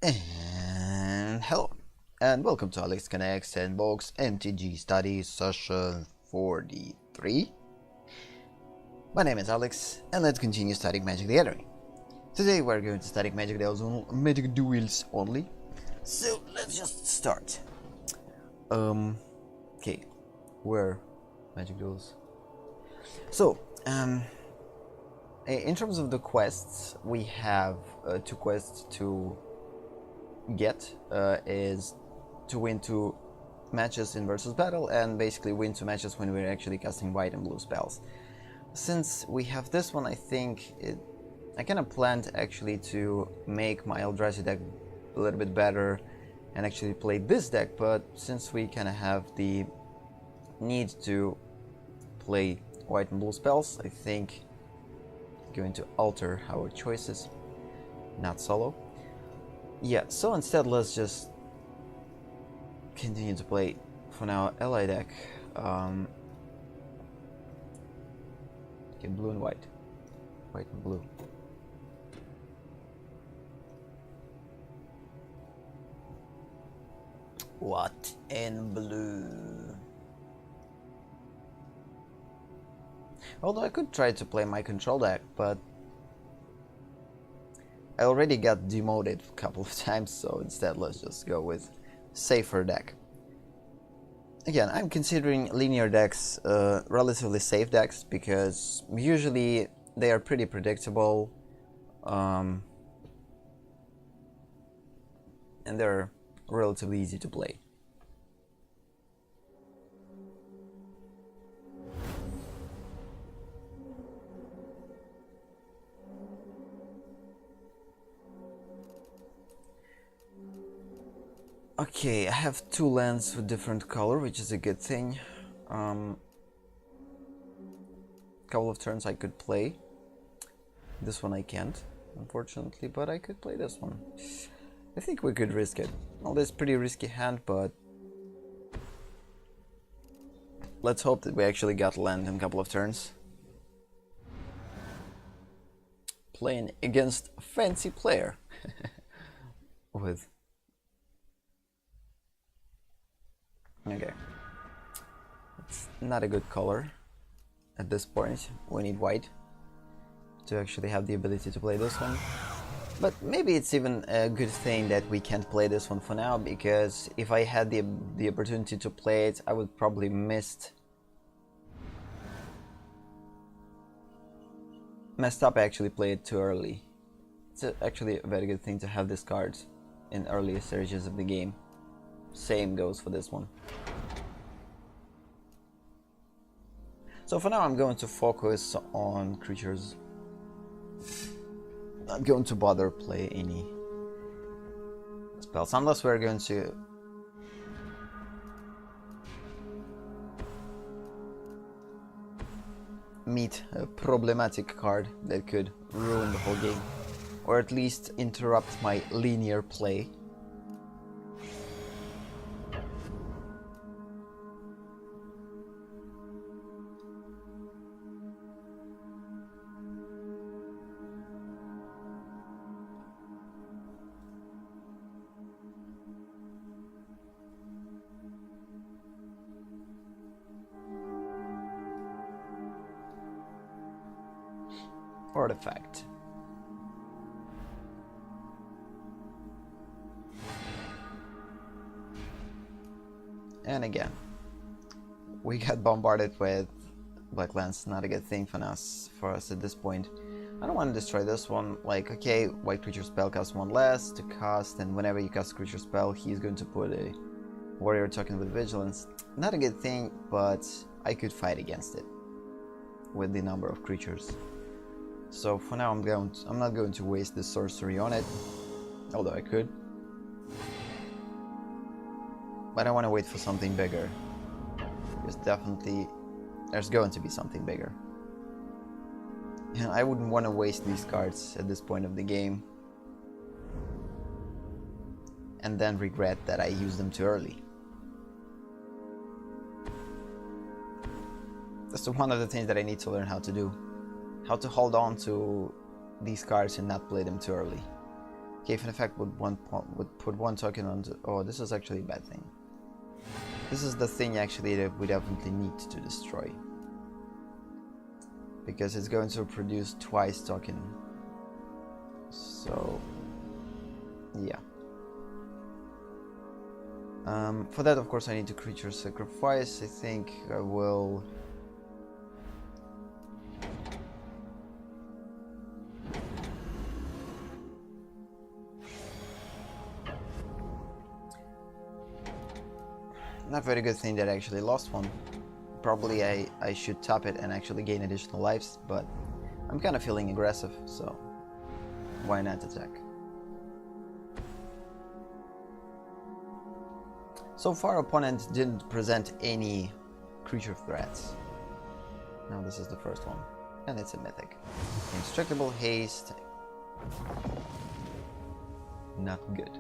And hello, and welcome to Alex Connects and Box MTG Study session 43. My name is Alex, and let's continue studying Magic the Gathering. Today we're going to study Magic Duels only, so let's just start. Okay, where Magic Duels? So, in terms of the quests, we have two quests to get is to win 2 matches in versus battle and basically win 2 matches when we're actually casting white and blue spells. Since we have this one, I think I kind of planned actually to make my Eldrazi deck a little bit better and actually play this deck, but since we kind of have the need to play white and blue spells, I think I'm going to alter our choices, not solo. Yeah, so instead let's just continue to play, for now, ally deck. Okay, blue and white. White and blue. What in blue? Although I could try to play my control deck, but I already got demoted a couple of times, so instead let's just go with safer deck. Again, I'm considering linear decks relatively safe decks because usually they are pretty predictable and they're relatively easy to play. Okay, I have 2 lands with different color, which is a good thing. Couple of turns I could play. This one I can't, unfortunately, but I could play this one. I think we could risk it. Well, this is pretty risky hand, but let's hope that we actually got land in a couple of turns. Playing against a fancy player with. Okay, it's not a good color at this point. We need white to actually have the ability to play this one. But maybe it's even a good thing that we can't play this one for now, because if I had the opportunity to play it, I would probably messed up actually play it too early. It's actually a very good thing to have this card in earlier stages of the game. Same goes for this one. So for now I'm going to focus on creatures. Not going to bother play any spells unless we're going to meet a problematic card that could ruin the whole game, or at least interrupt my linear play. Artifact. And again, we got bombarded with black lands. Not a good thing for us at this point. I don't want to destroy this one. Like, okay, white creature spell costs 1 less to cast, and whenever you cast a creature spell, he's going to put a warrior token with vigilance. Not a good thing, but I could fight against it with the number of creatures. So for now I'm not going to waste the sorcery on it, although I could. But I want to wait for something bigger, because definitely there's going to be something bigger. And I wouldn't want to waste these cards at this point of the game and then regret that I used them too early. That's one of the things that I need to learn how to do. How to hold on to these cards and not play them too early. Okay, if in effect would put one token on the... Oh, this is actually a bad thing. This is the thing actually that we definitely need to destroy. Because it's going to produce twice token. So... yeah. For that, of course, I need to creature sacrifice. I think I will... Not very good thing that I actually lost one. Probably I should tap it and actually gain additional lives, but I'm kind of feeling aggressive, so why not attack? So far, opponent didn't present any creature threats. Now this is the first one, and it's a mythic. Indestructible haste. Not good.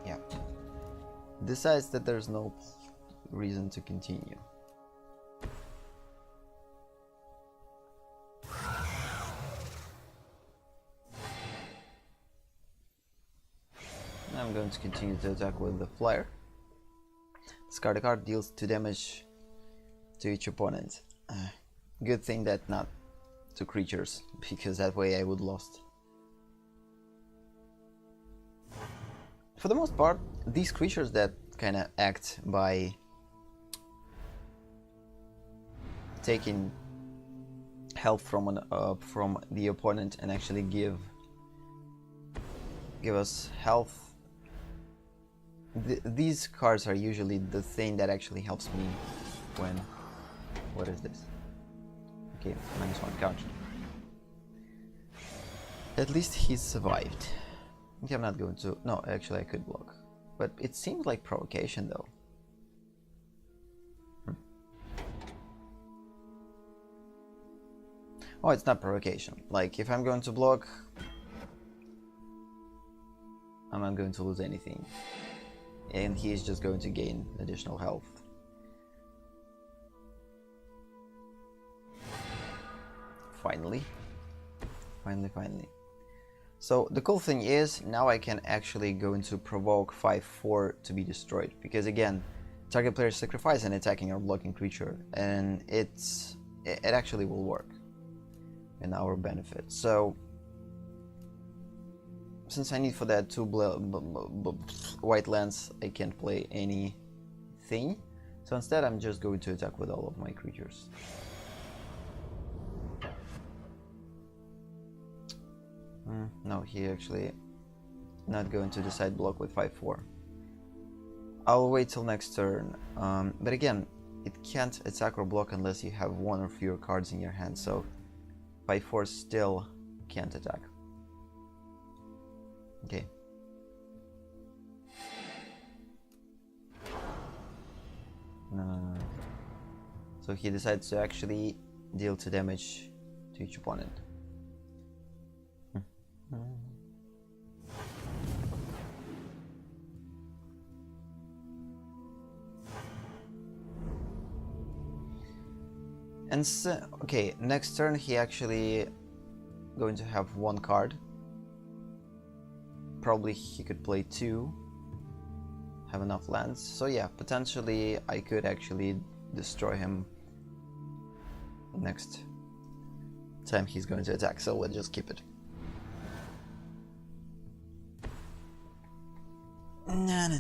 Yeah. Decides that there's no reason to continue. I'm going to continue to attack with the flare. Discard a card, deals 2 damage to each opponent. Good thing that not to creatures, because that way I would lost. For the most part, these creatures that kind of act by taking health from the opponent and actually give us health. These cards are usually the thing that actually helps me when... What is this? Okay, -1 couch. At least he survived. Okay, I'm not going to... No, actually I could block. But it seems like provocation though. Oh, it's not provocation. Like, if I'm going to block, I'm not going to lose anything. And he is just going to gain additional health. Finally. Finally. So the cool thing is, now I can actually go into provoke 5/4 to be destroyed. Because again, target player sacrifice an attacking or blocking creature, and it actually will work in our benefit. So since I need for that 2 white lands, I can't play anything. So instead I'm just going to attack with all of my creatures. No, he actually not going to decide block with 5/4. I'll wait till next turn. But again, it can't attack or block unless you have 1 or fewer cards in your hand, so 5/4 still can't attack. Okay. No. So he decides to actually deal 2 damage to each opponent. And so, okay, next turn he actually going to have 1 card. Probably he could play 2, have enough lands. So yeah, potentially I could actually destroy him next time he's going to attack. So let's just keep it. No.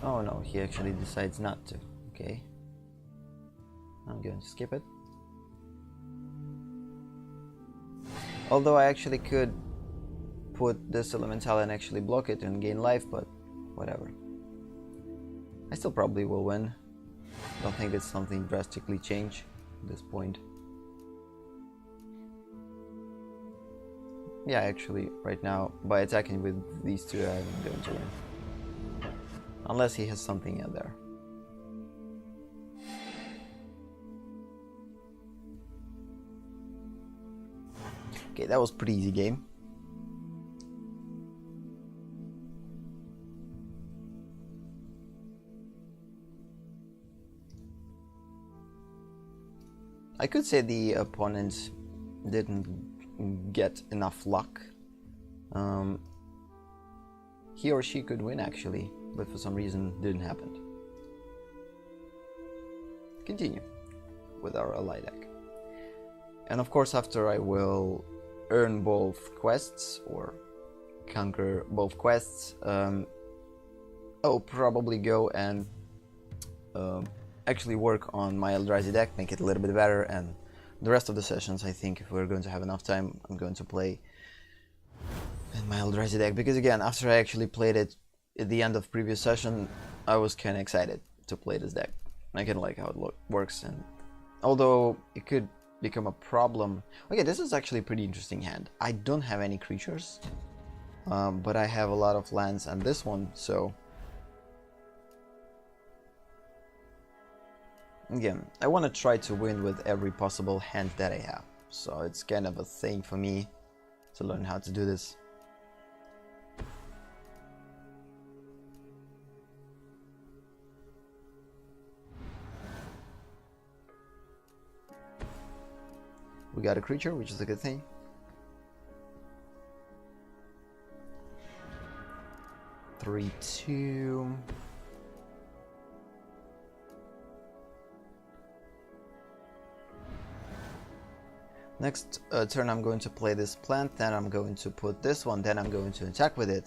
Oh no, he actually decides not to. Okay. I'm going to skip it. Although I actually could put this elemental and actually block it and gain life, but whatever. I still probably will win. Don't think it's something drastically change at this point. Yeah, actually, right now, by attacking with these 2, I'm going to win. Unless he has something in there. Okay, that was a pretty easy game. I could say the opponent didn't get enough luck. He or she could win actually, but for some reason didn't happen. Continue with our ally deck. And of course after I will earn both quests or conquer both quests, I'll probably go and actually work on my Eldrazi deck, make it a little bit better, and the rest of the sessions, I think, if we're going to have enough time, I'm going to play in my Eldrazi deck, because again, after I actually played it at the end of previous session, I was kind of excited to play this deck. I kind of like how it works, and although it could become a problem. Okay, this is actually a pretty interesting hand. I don't have any creatures, but I have a lot of lands and this one, so again, I want to try to win with every possible hand that I have, so it's kind of a thing for me to learn how to do this. We got a creature, which is a good thing. Three, two. Next turn I'm going to play this plant, then I'm going to put this one, then I'm going to attack with it.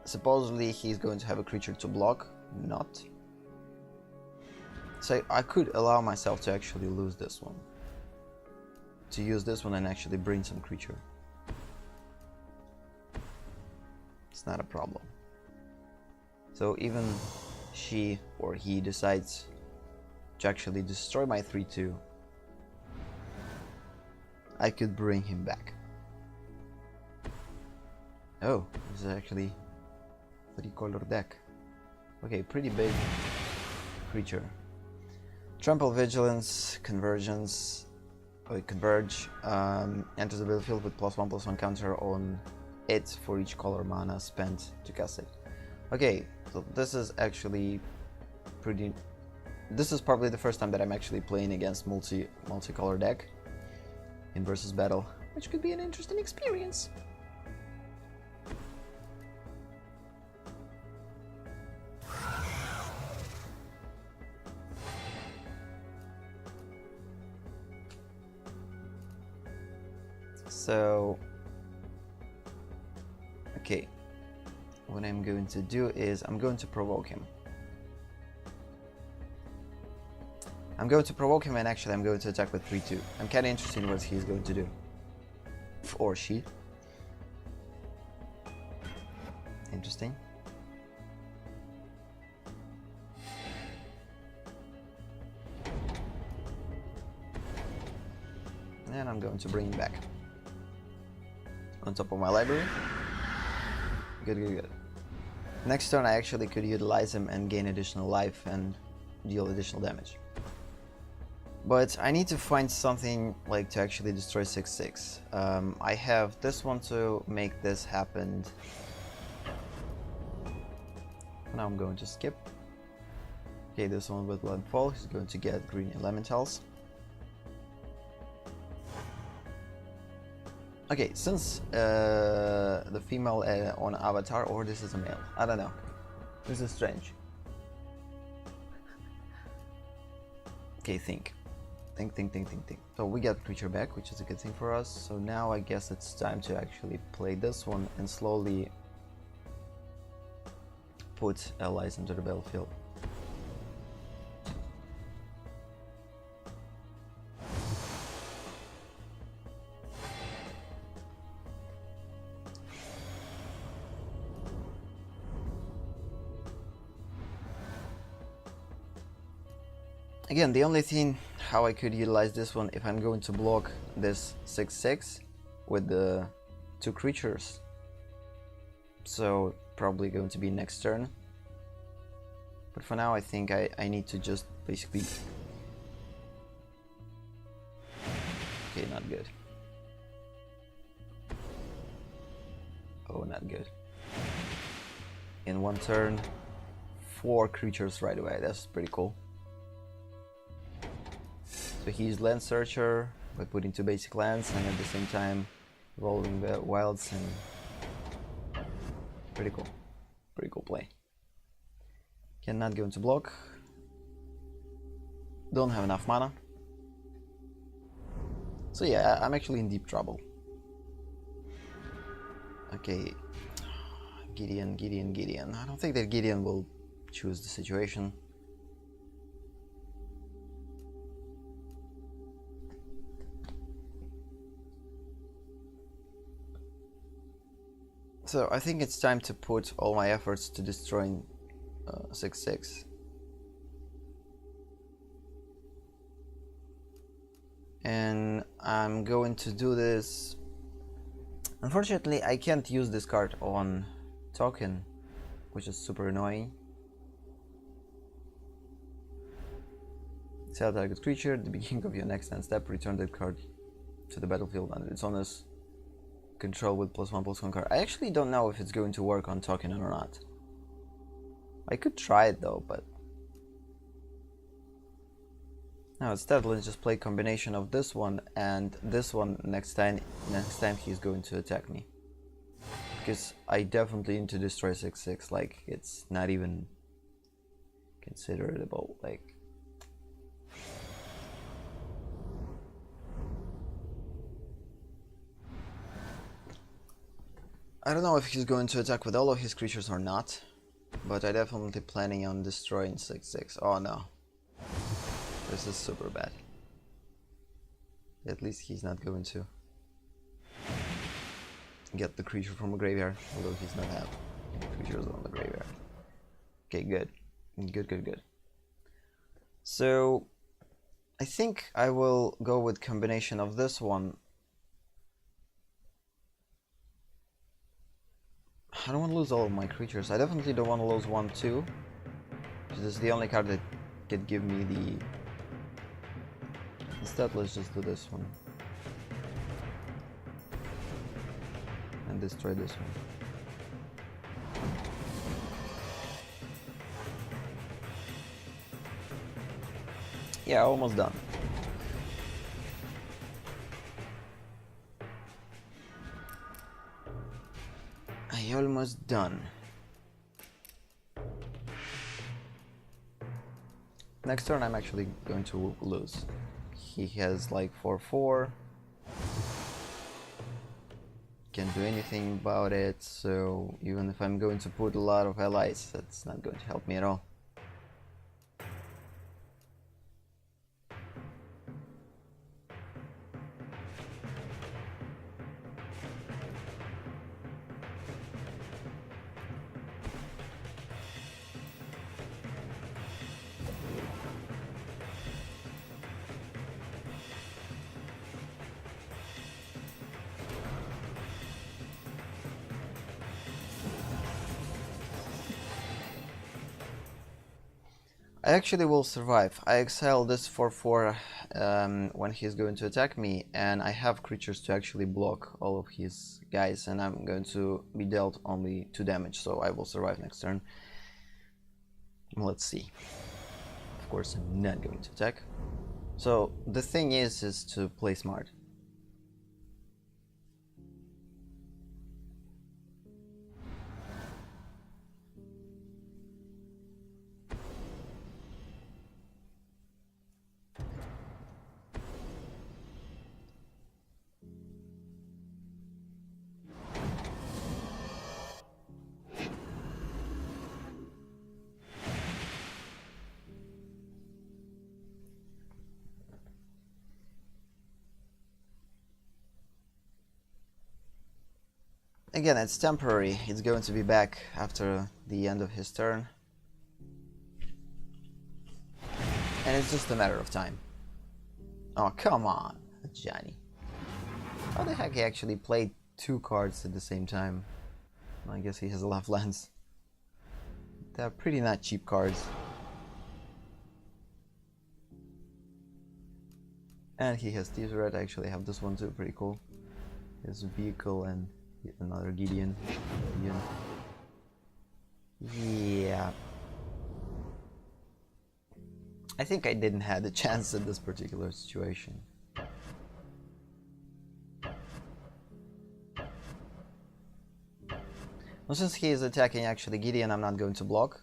Supposedly he's going to have a creature to block, not. So I could allow myself to actually lose this one. To use this one and actually bring some creature. It's not a problem. So even she or he decides to actually destroy my 3/2, I could bring him back. Oh, this is actually a 3-color deck. Okay, pretty big creature. Trample, Vigilance, Convergence. Converge, enters the battlefield with +1/+1 counter on it for each color mana spent to cast it. Okay, so this is actually pretty. This is probably the first time that I'm actually playing against multi-color deck in versus battle, which could be an interesting experience. So, okay, what I'm going to do is I'm going to provoke him. And actually I'm going to attack with 3/2. I'm kind of interested in what he's going to do. Or she. Interesting. And I'm going to bring him back. On top of my library. Good. Next turn I actually could utilize him and gain additional life and deal additional damage. But I need to find something like to actually destroy 6/6. I have this one to make this happen. Now I'm going to skip. Okay, this one with Landfall, he's going to get green elementals. Okay, since the female on avatar, or this is a male, I don't know. This is strange. Okay, think. So we got creature back, which is a good thing for us. So now I guess it's time to actually play this one and slowly put allies into the battlefield. Again, the only thing how I could utilize this one, if I'm going to block this 6/6 with the 2 creatures, so probably going to be next turn. But for now I think I need to just basically... Okay, not good. Oh, not good. In one turn, 4 creatures right away, that's pretty cool. So he's Land Searcher by putting 2 basic lands and at the same time evolving the wilds, and pretty cool. Pretty cool play. Cannot go into block. Don't have enough mana. So yeah, I'm actually in deep trouble. Okay, Gideon. I don't think that Gideon will choose the situation. So I think it's time to put all my efforts to destroying 6/6. And I'm going to do this. Unfortunately, I can't use this card on token, which is super annoying. Sell target creature at the beginning of your next end step, return that card to the battlefield under its owner's control with +1/+1 card. I actually don't know if it's going to work on token or not. I could try it though, but now instead let's just play combination of this one and this one next time he's going to attack me. Because I definitely need to destroy 6/6, like it's not even considerable, like I don't know if he's going to attack with all of his creatures or not, but I definitely planning on destroying 6/6. Oh no. This is super bad. At least he's not going to get the creature from a graveyard, although he's not have creatures on the graveyard. Okay, good. Good. So I think I will go with combination of this one. I don't want to lose all of my creatures. I definitely don't want to lose 1/2. This is the only card that could give me the... Instead, let's just do this one. And destroy this one. Yeah, almost done. Almost done. Next turn I'm actually going to lose. He has like 4/4. Can't do anything about it, so even if I'm going to put a lot of allies, that's not going to help me at all. I actually will survive. I exile this 4/4 when he's going to attack me, and I have creatures to actually block all of his guys, and I'm going to be dealt only 2 damage, so I will survive next turn. Let's see. Of course I'm not going to attack. So the thing is to play smart. Again, it's temporary. It's going to be back after the end of his turn. And it's just a matter of time. Oh, come on, Johnny. How the heck he actually played 2 cards at the same time? I guess he has a lot of lands. They're pretty not cheap cards. And he has Thieves' Red. I actually have this one too, pretty cool. His vehicle and another Gideon. Yeah. I think I didn't have a chance in this particular situation. Well, since he is attacking actually Gideon, I'm not going to block.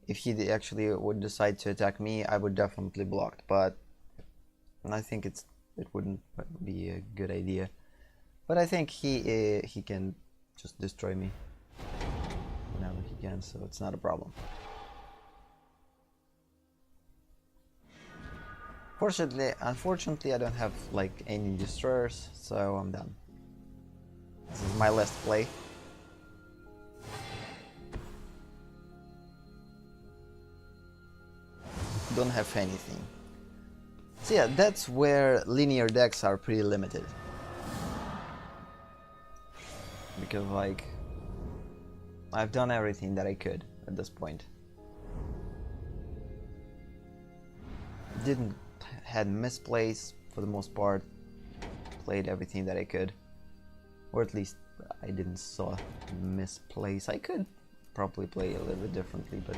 If he actually would decide to attack me, I would definitely block, but I think it wouldn't be a good idea. But I think he can just destroy me whenever he can, so it's not a problem. Unfortunately, I don't have like any destroyers, so I'm done. This is my last play. Don't have anything. So yeah, that's where linear decks are pretty limited. Because like, I've done everything that I could at this point. Had misplays for the most part. Played everything that I could. Or at least I didn't saw misplays. I could probably play a little bit differently, but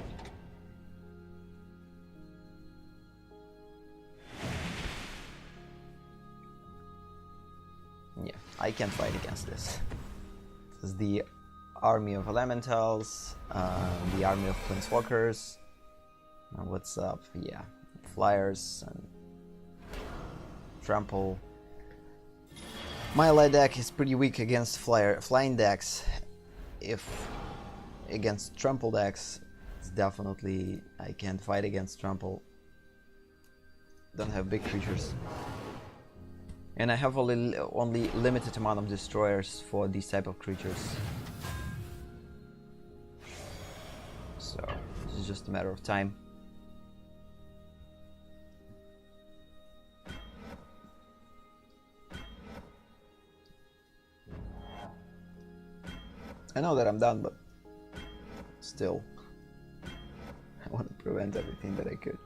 yeah, I can't fight against this. This is the army of elementals, the army of planeswalkers. What's up? Yeah, flyers and trample. My light deck is pretty weak against flying decks. If against trample decks, it's definitely I can't fight against trample. Don't have big creatures. And I have only limited amount of destroyers for these type of creatures. So, this is just a matter of time. I know that I'm done, but still, I want to prevent everything that I could.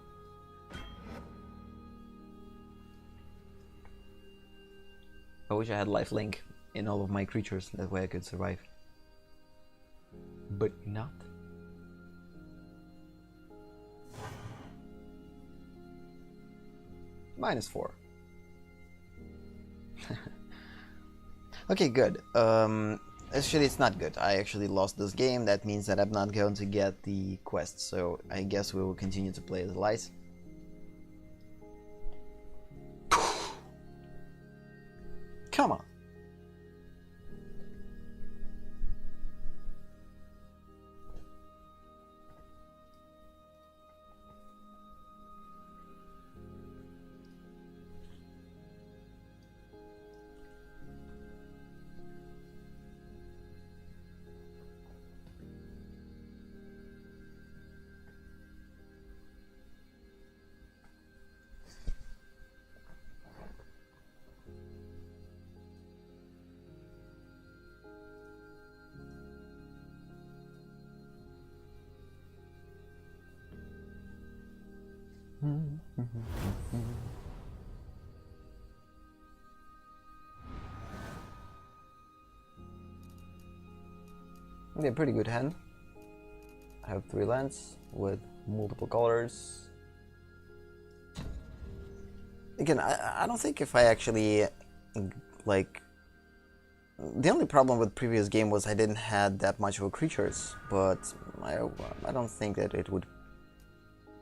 I wish I had lifelink in all of my creatures, that way I could survive. But not. -4. Okay, good. Actually, it's not good. I actually lost this game. That means that I'm not going to get the quest. So I guess we will continue to play as lies. Come on. Okay, pretty good hand. I have 3 lands with multiple colors. Again, I don't think if I actually like. The only problem with previous game was I didn't have that much of a creatures, but I don't think that it would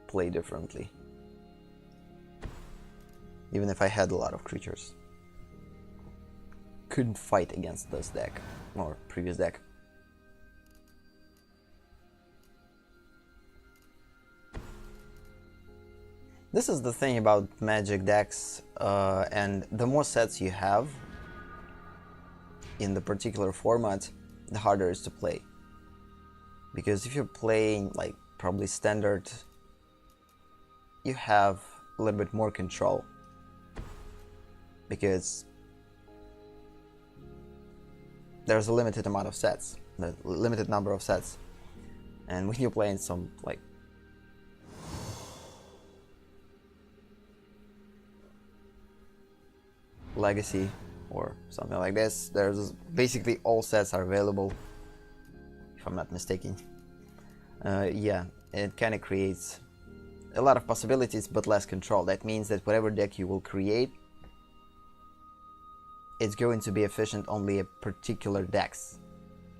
play differently. Even if I had a lot of creatures. Couldn't fight against this deck, or previous deck. This is the thing about Magic decks, and the more sets you have in the particular format, the harder it is to play. Because if you're playing like probably standard, you have a little bit more control. Because there's a limited amount of sets, a limited number of sets. And when you're playing some like Legacy or something like this, there's basically all sets are available, if I'm not mistaken. Yeah, it kind of creates a lot of possibilities but less control. That means that whatever deck you will create, it's going to be efficient only at particular decks.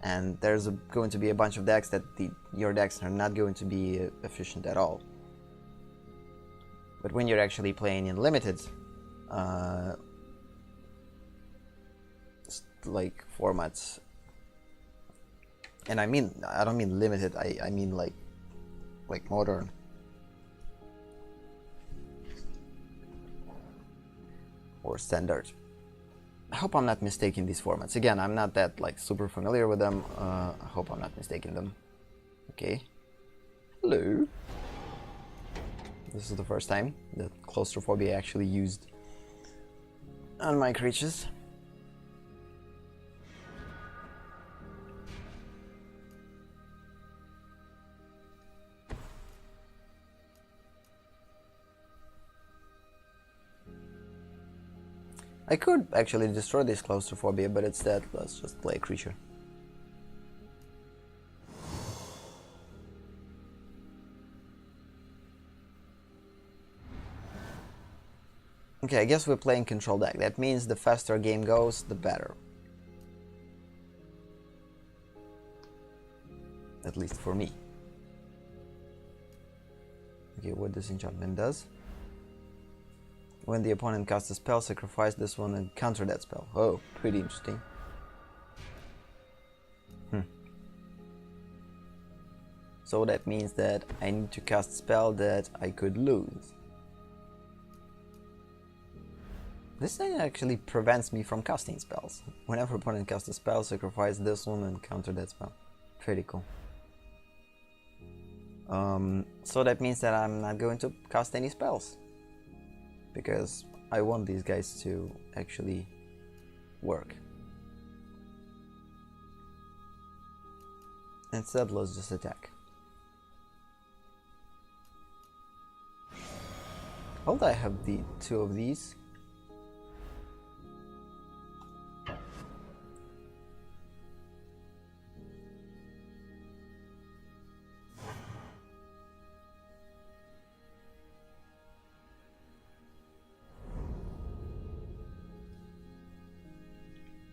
And there's going to be a bunch of decks that your decks are not going to be efficient at all. But when you're actually playing in limited like formats, and I don't mean limited, I mean like modern, or standard. I hope I'm not mistaking these formats. Again, I'm not that like super familiar with them. I hope I'm not mistaking them. Okay. Hello. This is the first time that claustrophobia actually used on my creatures. I could actually destroy this claustrophobia, but instead let's just play a creature. Okay, I guess we're playing control deck. That means the faster a game goes, the better. At least for me. Okay, what this enchantment does. When the opponent casts a spell, sacrifice this one and counter that spell. Oh, pretty interesting. So that means that I need to cast a spell that I could lose. This thing actually prevents me from casting spells. Whenever opponent casts a spell, sacrifice this one and counter that spell. Pretty cool. So that means that I'm not going to cast any spells, because I want these guys to actually work. Instead, let's just attack. Hold, I have the two of these.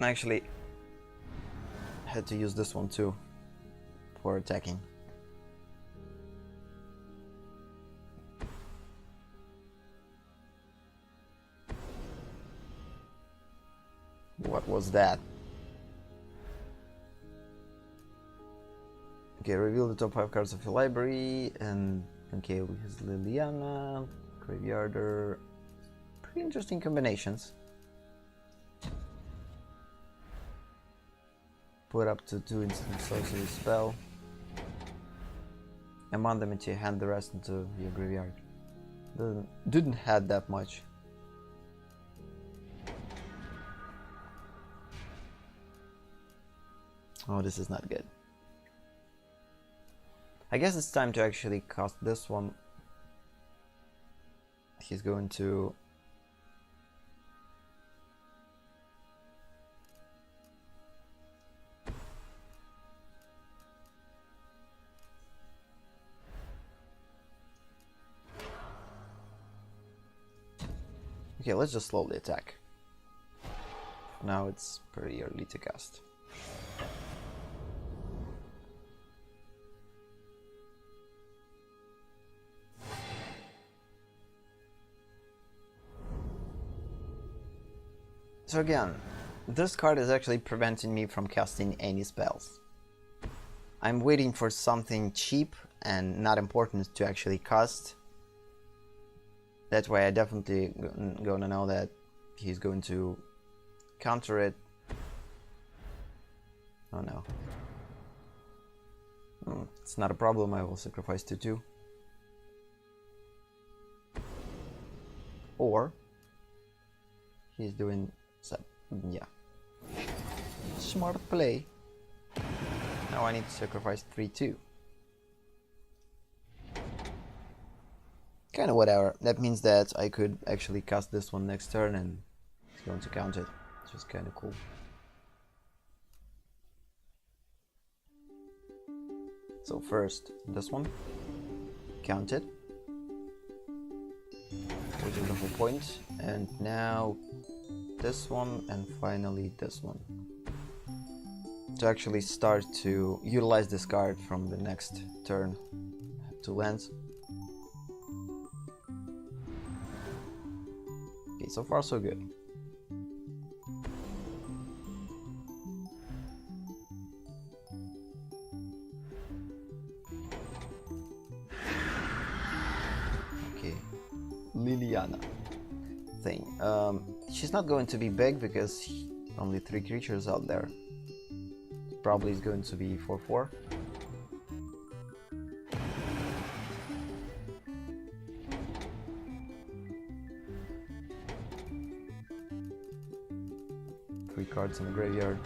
Actually, I had to use this one too for attacking. What was that? Okay, reveal the top 5 cards of your library, and okay, we have Liliana, Graveyarder. Pretty interesting combinations. Put up to 2 instant sorcery spell. Amount them into your hand, the rest into your graveyard. Didn't have that much. Oh, this is not good. I guess it's time to actually cast this one. He's going to... Okay, let's just slowly attack. Now it's pretty early to cast. So again, this card is actually preventing me from casting any spells. I'm waiting for something cheap and not important to actually cast. That way I definitely gonna know that he's going to counter it. Oh no. It's not a problem, I will sacrifice 2/2. Or he's doing yeah. Smart play. Now I need to sacrifice 3/2. Kinda whatever. That means that I could actually cast this one next turn and it's going to count it. It's just kinda cool. So first, this one. Count it. which is the whole point. And now this one, and finally this one. To actually start to utilize this card from the next turn. 2 lands. Okay, so far so good. Okay, Liliana thing. She's not going to be big because only 3 creatures out there. Probably is going to be 4/4. Three cards in the graveyard.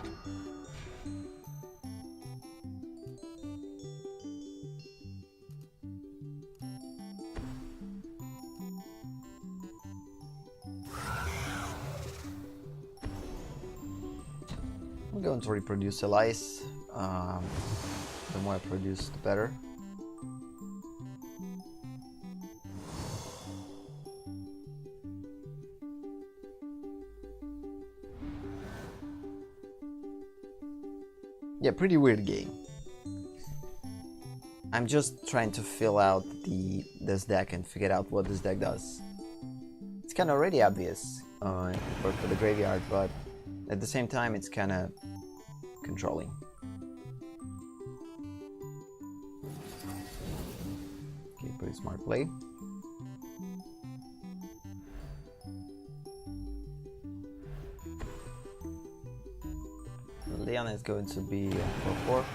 I'm going to reproduce Elias. The more I produce, the better. Yeah, pretty weird game. I'm just trying to fill out this deck and figure out what this deck does. It's kind of already obvious for the graveyard, but at the same time it's kind of controlling. Okay, pretty smart play. Liliana is going to be 4/4.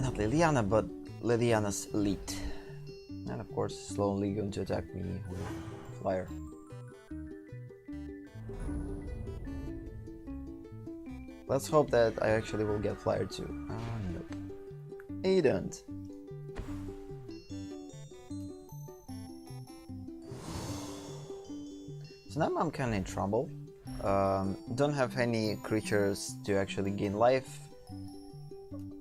Not Liliana, but Liliana's Elite. And of course, slowly going to attack me with Flyer. Let's hope that I actually will get Flyer too. Oh, nope. I don't. So now I'm kind of in trouble. Don't have any creatures to actually gain life,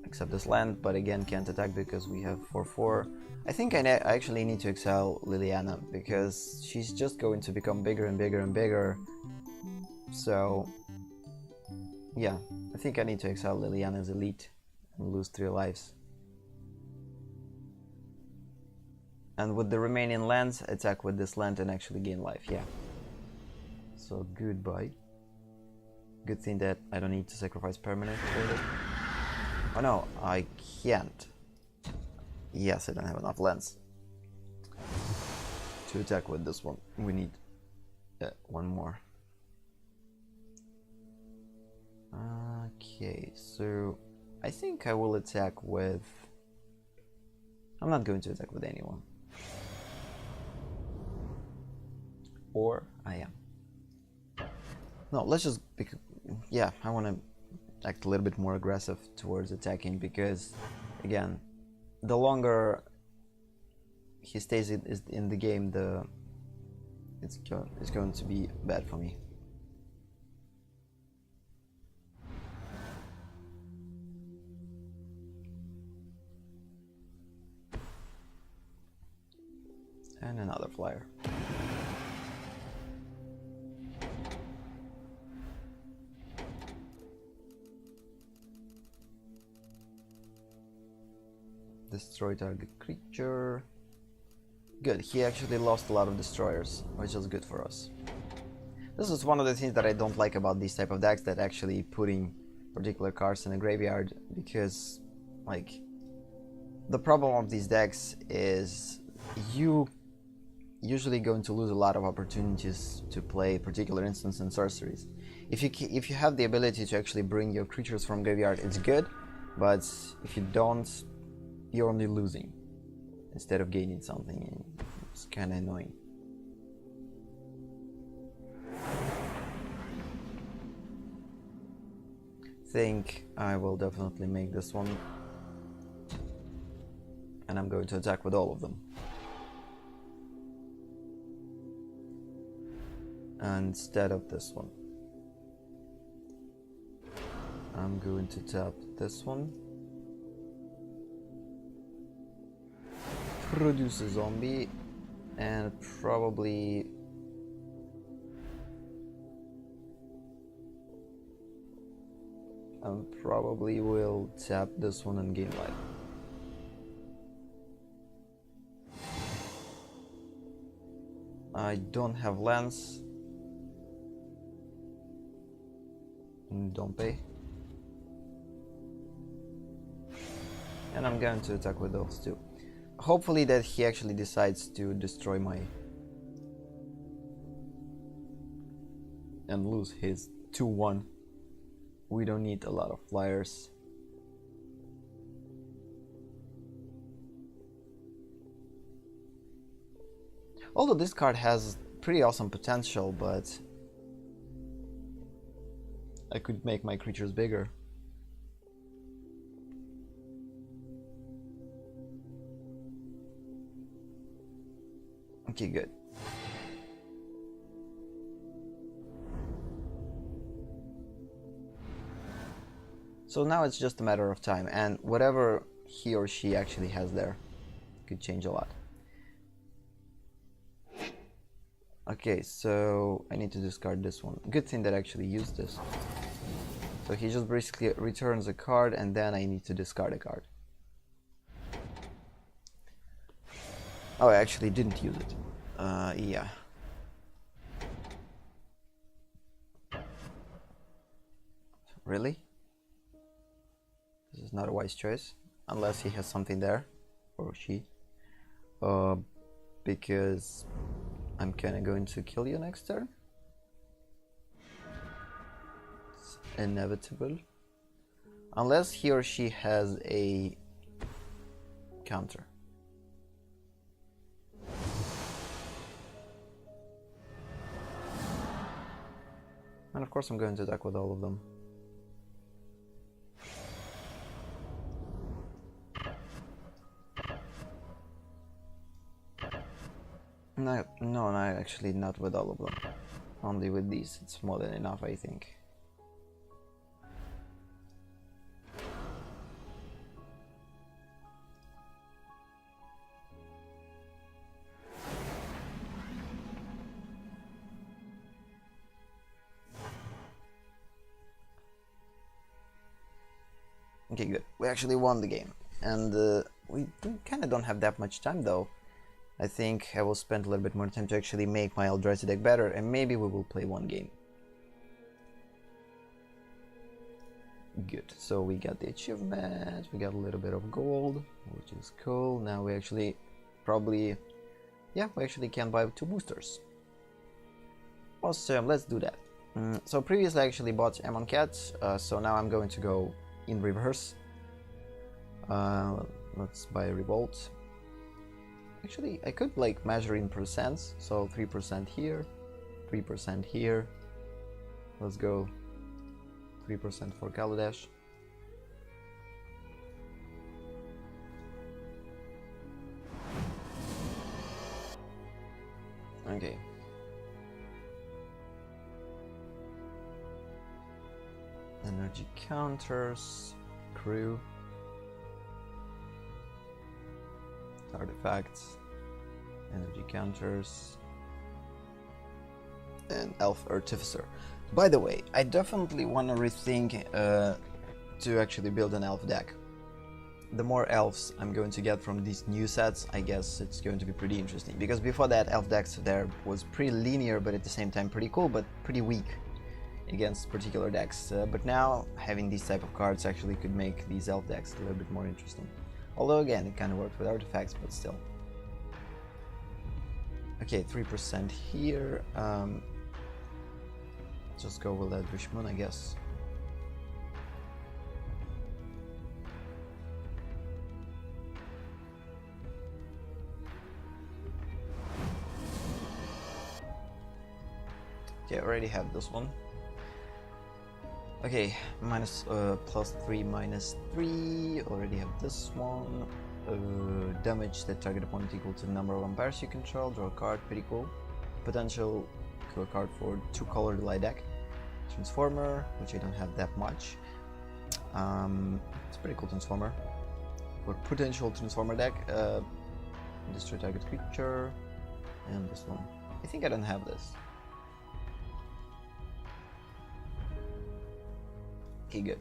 except this land, but again can't attack because we have 4/4. I think I actually need to exile Liliana because she's just going to become bigger and bigger and bigger. So yeah, I think I need to exile Liliana's Elite and lose 3 lives. And with the remaining lands, attack with this land and actually gain life, yeah. So goodbye. Good thing that I don't need to sacrifice permanent for it. Oh no, I can't. Yes, I don't have enough lands to attack with this one. We need one more. Okay, so I think I will attack with... I'm not going to attack with anyone. Or I am. No, let's just... Yeah, I want to act a little bit more aggressive towards attacking because, again, the longer he stays in the game, it's going to be bad for me. And another Flyer. Destroy target creature. Good, he actually lost a lot of destroyers, which is good for us. This is one of the things that I don't like about these type of decks, that actually putting particular cards in a graveyard, because like the problem of these decks is you usually going to lose a lot of opportunities to play particular instants and sorceries. If you have the ability to actually bring your creatures from graveyard, it's good, but if you don't, you're only losing instead of gaining something, and it's kind of annoying. Think I will definitely make this one, and I'm going to attack with all of them. Instead of this one, I'm going to tap this one produce a zombie and probably will tap this one and gain life. I don't have lance. Don't pay. And I'm going to attack with those two. Hopefully that he actually decides to destroy my... and lose his 2-1. We don't need a lot of flyers. Although this card has pretty awesome potential, but I could make my creatures bigger. Okay, good. So now it's just a matter of time, and whatever he or she actually has there could change a lot. Okay, so I need to discard this one. Good thing that I actually used this. So he just basically returns a card, and then I need to discard a card. Oh, I actually didn't use it. Yeah. Really? This is not a wise choice, unless he has something there, or she. Because I'm kinda going to kill you next turn. It's inevitable. Unless he or she has a counter. And of course I'm going to attack with all of them. No, actually not with all of them. Only with these. It's more than enough, I think. Okay, good. We actually won the game. And we kind of don't have that much time though. I think I will spend a little bit more time to actually make my Eldrazi deck better, and maybe we will play one game. Good, so we got the achievement, we got a little bit of gold, which is cool. Now we actually probably, yeah, we actually can buy 2 boosters. Awesome, let's do that. So previously I actually bought Amon Cat, so now I'm going to go in reverse. Let's buy Revolt. Actually, I could like measure in percents, so 3% here, 3% here. Let's go 3% for Kaladesh. Okay. Energy counters, crew. Artifacts, energy counters, and Elf Artificer. By the way, I definitely want to rethink to actually build an elf deck. The more elves I'm going to get from these new sets, I guess it's going to be pretty interesting. Because before that, elf decks there was pretty linear, but at the same time pretty cool, but pretty weak against particular decks. But now, having these type of cards actually could make these elf decks a little bit more interesting. Although again, it kind of worked with artifacts, but still. Okay, 3% here. Just go with Eldritch Moon, I guess. Okay, I already have this one. Okay, +3, -3. Already have this one. Damage that target opponent equal to the number of vampires you control. Draw a card, pretty cool. Potential, draw a card for 2-color delay deck. Transformer, which I don't have that much. It's a pretty cool transformer. For potential transformer deck. destroy target creature, and this one. I think I don't have this. Okay, good.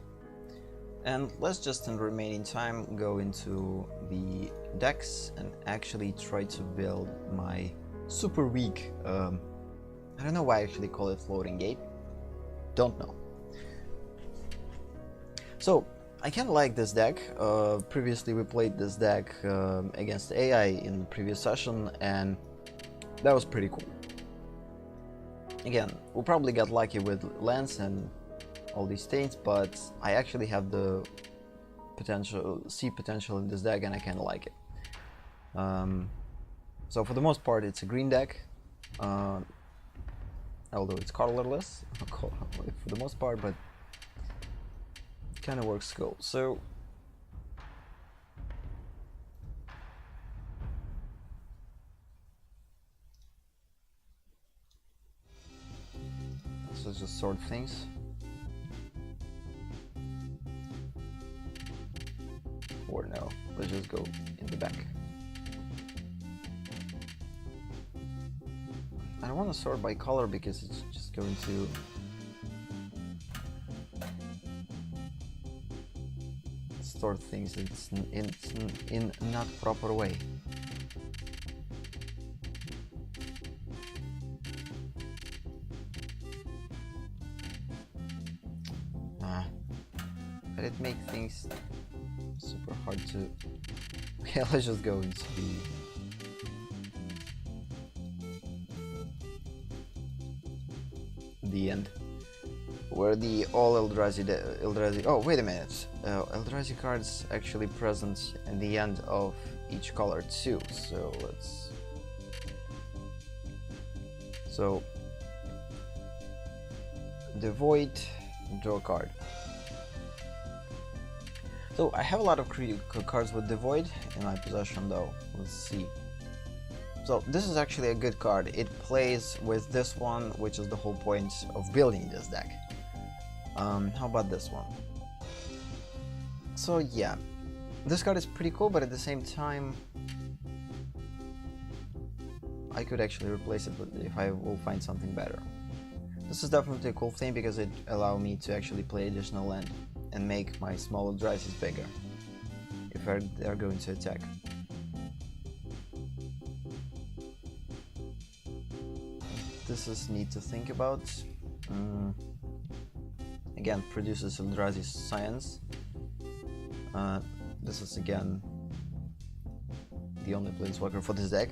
And let's just in the remaining time go into the decks and actually try to build my super weak, I don't know why I actually call it floating gate. Don't know. So, I kind of like this deck. Previously we played this deck against AI in the previous session, and that was pretty cool. Again, we probably got lucky with lands and all these states, but I actually have the potential in this deck, and I kind of like it. So for the most part, it's a green deck, although it's colorless for the most part, but it kind of works cool. So let's just sort things. Or no, let's just go in the back. I don't want to sort by color because it's just going to sort things in not proper way. But it makes things super hard to... Okay, let's just go into the end, where the all Eldrazi... Oh, wait a minute. Eldrazi cards actually present in the end of each color too. So let's... So the void, draw a card. So I have a lot of cards with the void in my possession though. Let's see. So this is actually a good card. It plays with this one, which is the whole point of building this deck. How about this one? So yeah, this card is pretty cool, but at the same time I could actually replace it if I will find something better. This is definitely a cool thing because it allows me to actually play additional land and make my small Eldrazi bigger if they're going to attack. This is neat to think about. Again, produces Eldrazi science. This is again the only planeswalker for this deck.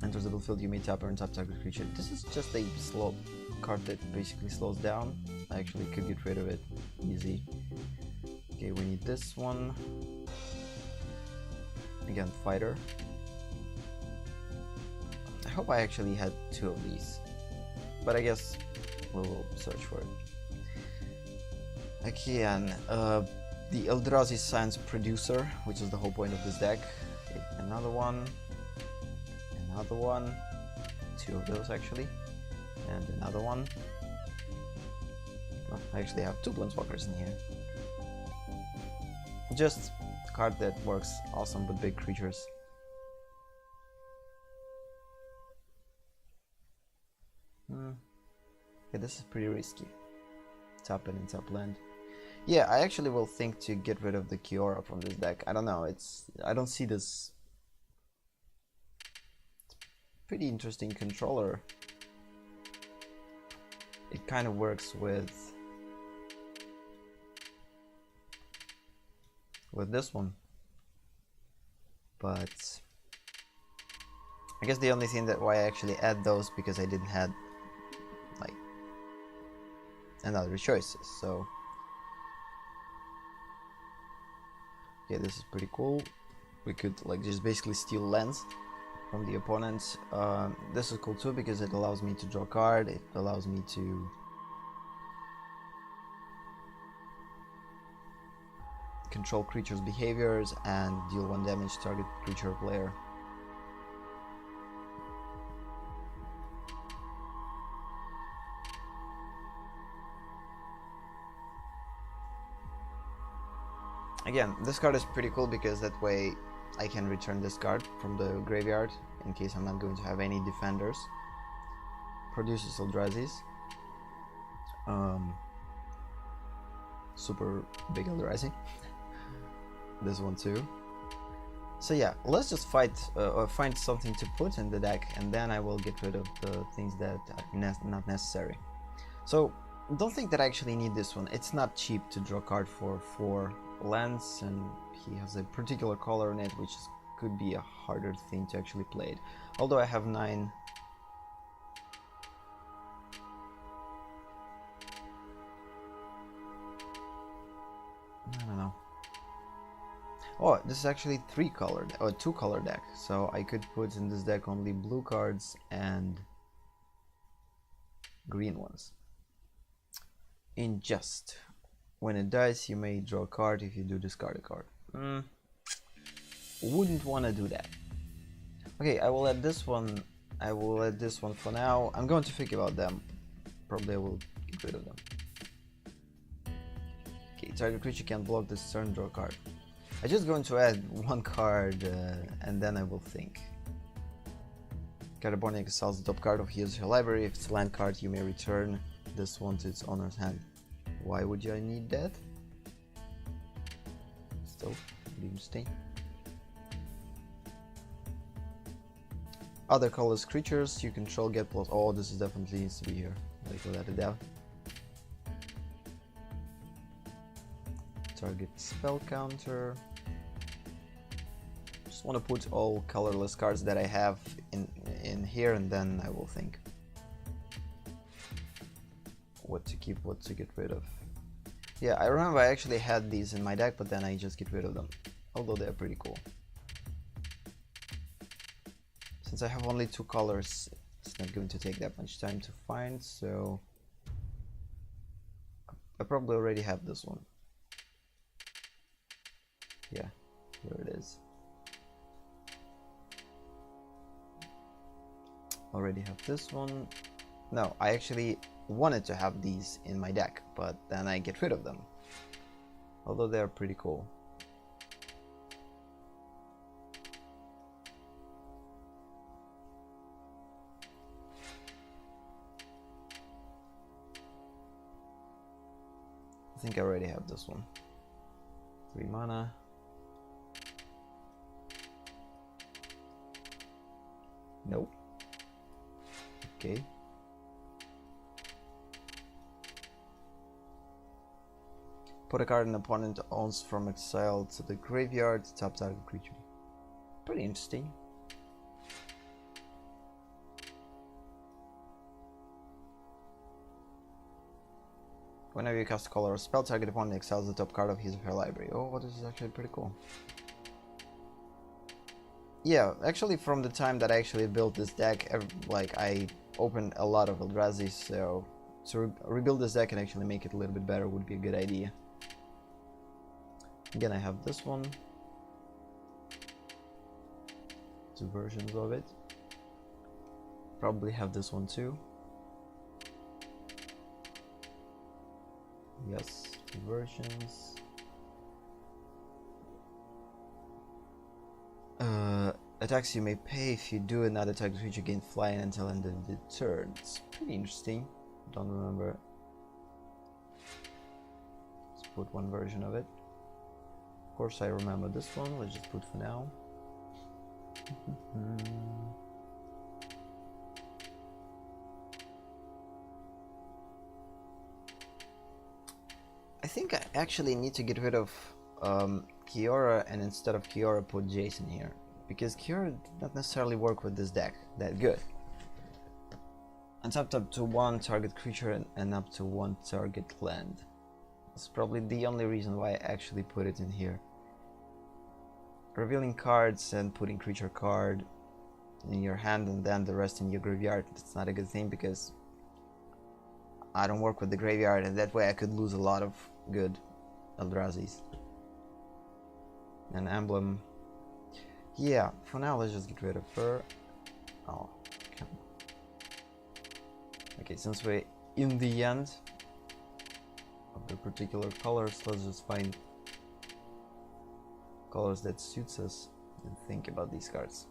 Enters the battlefield, you may tap or untap target creature. This is just a slow card that basically slows down. I actually could get rid of it easy. Okay, we need this one. Again, fighter. I hope I actually had two of these, but I guess we'll search for it. Again, the Eldrazi Science Producer, which is the whole point of this deck. Okay, another one, two of those actually, and another one. Oh, I actually have two planeswalkers in here. Just a card that works awesome with big creatures. Yeah, this is pretty risky. Tap in and tap land. Yeah, I actually will think to get rid of the Kiora from this deck. I don't know, I don't see this. It's pretty interesting controller. It kind of works with this one, but I guess the only thing that why I actually add those because I didn't have like another choices. So yeah, this is pretty cool. We could like just basically steal lands from the opponent. This is cool too because it allows me to draw a card. It allows me to control creatures' behaviors and deal 1 damage to target creature or player. Again, this card is pretty cool because that way I can return this card from the graveyard in case I'm not going to have any defenders. Produces Eldrazi's. Super big Eldrazi. This one too. So yeah, let's just find something to put in the deck, and then I will get rid of the things that are not necessary. So don't think that I actually need this one. It's not cheap to draw a card for 4 lands, and he has a particular color in it, which could be a harder thing to actually play it. Although I have 9. I don't know. Oh, this is actually 2-color deck, so I could put in this deck only blue cards and green ones. In just when it dies, you may draw a card. If you do, discard a card. Wouldn't want to do that. Okay, I will add this one. I will add this one for now. I'm going to think about them. Probably I will get rid of them. Okay, target creature can block this turn, draw a card. I'm just going to add 1 card and then I will think. Card opponent exiles the top card of his or her library. If it's a land card, you may return this one to its owner's hand. Why would I need that? Still interesting. Other colorless creatures you control get plus. Oh, this is definitely needs to be here. Without a doubt. Target spell counter. Just want to put all colorless cards that I have in here, and then I will think what to keep, what to get rid of. Yeah, I remember I actually had these in my deck, but then I just get rid of them, although they're pretty cool. Since I have only 2 colors, it's not going to take that much time to find, so I probably already have this one. Yeah, here it is. Already have this one. No, I actually wanted to have these in my deck, but then I get rid of them. Although they're pretty cool. I think I already have this one. 3 mana. Nope. Okay. Put a card an opponent owns from exile to the graveyard, top target creature. Pretty interesting. Whenever you cast a color or spell, target opponent exiles the top card of his or her library. Oh, this is actually pretty cool. Yeah, actually from the time that I actually built this deck, like I opened a lot of Eldrazi, so to rebuild this deck and actually make it a little bit better would be a good idea. Again, I have this one. 2 versions of it. Probably have this one too. Yes, 2 versions. Attacks you may pay. If you do, another target creature gain flying until end of the turn. It's pretty interesting. Don't remember. Let's put 1 version of it. Of course I remember this one. Let's just put for now. I think I actually need to get rid of Kiora, and instead of Kiora put Jason here, because Kiora did not necessarily work with this deck that good. Untapped up to 1 target creature and up to 1 target land. That's probably the only reason why I actually put it in here. Revealing cards and putting creature card in your hand and then the rest in your graveyard, that's not a good thing because I don't work with the graveyard, and that way I could lose a lot of good Eldrazi's. An emblem. Yeah, for now let's just get rid of her. Oh, come on. Okay, since we're in the end of the particular colors, let's just find colors that suits us. and think about these cards.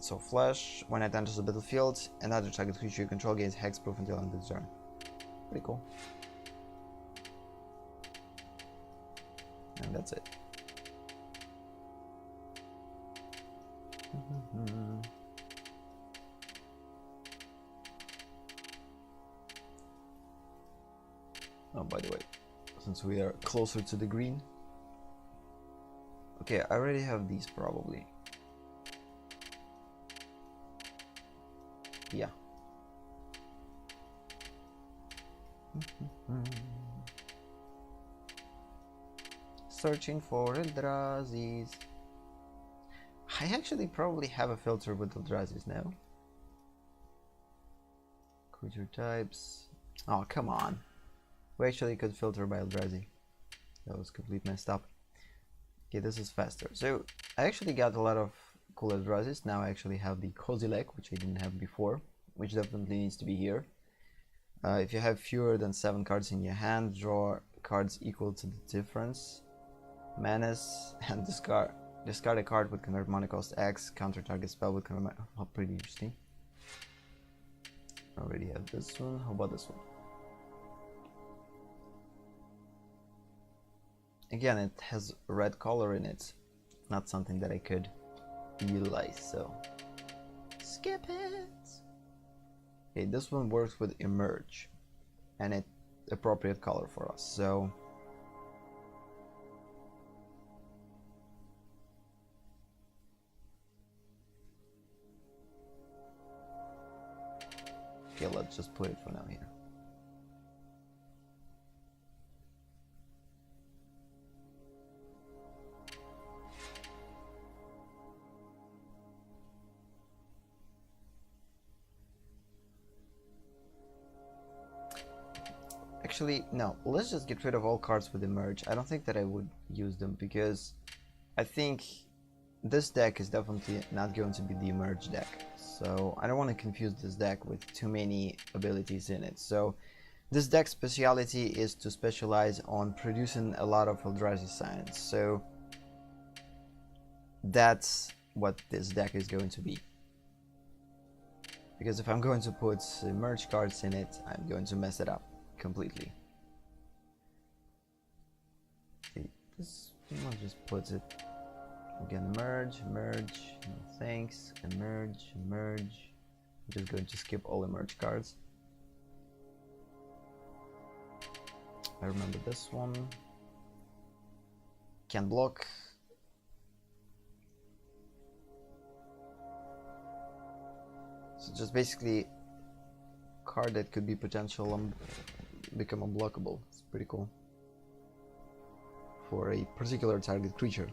So flash, when it enters the battlefield, another target creature you control gains hexproof until end of the turn. Pretty cool. And that's it. Oh, by the way, since we are closer to the green. Okay, I already have these probably. Yeah. Searching for Eldrazi's. I actually probably have a filter with Eldrazi's now. Creature types. Oh, come on. We actually could filter by Eldrazi. That was complete messed up. Okay, this is faster. So I actually got a lot of cool Eldrazi's. Now I actually have the Kozilek, which I didn't have before, which definitely needs to be here. If you have fewer than 7 cards in your hand, draw cards equal to the difference. Menace and discard a card with convert mana cost X, counter target spell with convert mana. Oh, pretty interesting. I already have this one. How about this one? Again, it has red color in it. Not something that I could utilize, so skip it. Okay, this one works with emerge, and it's appropriate color for us. So okay, let's just put it for now here. Actually, no, let's just get rid of all cards with emerge. I don't think that I would use them because I think this deck is definitely not going to be the emerge deck. So I don't want to confuse this deck with too many abilities in it. So this deck's speciality is to specialize on producing a lot of Eldrazi signs. So that's what this deck is going to be. Because if I'm going to put emerge cards in it, I'm going to mess it up completely. See, this one just puts it again. Merge, merge, no thanks, emerge, merge. I'm just going to skip all emerge cards. I remember this one. Can block. So just basically card that could be potential become unblockable. It's pretty cool for a particular target creature.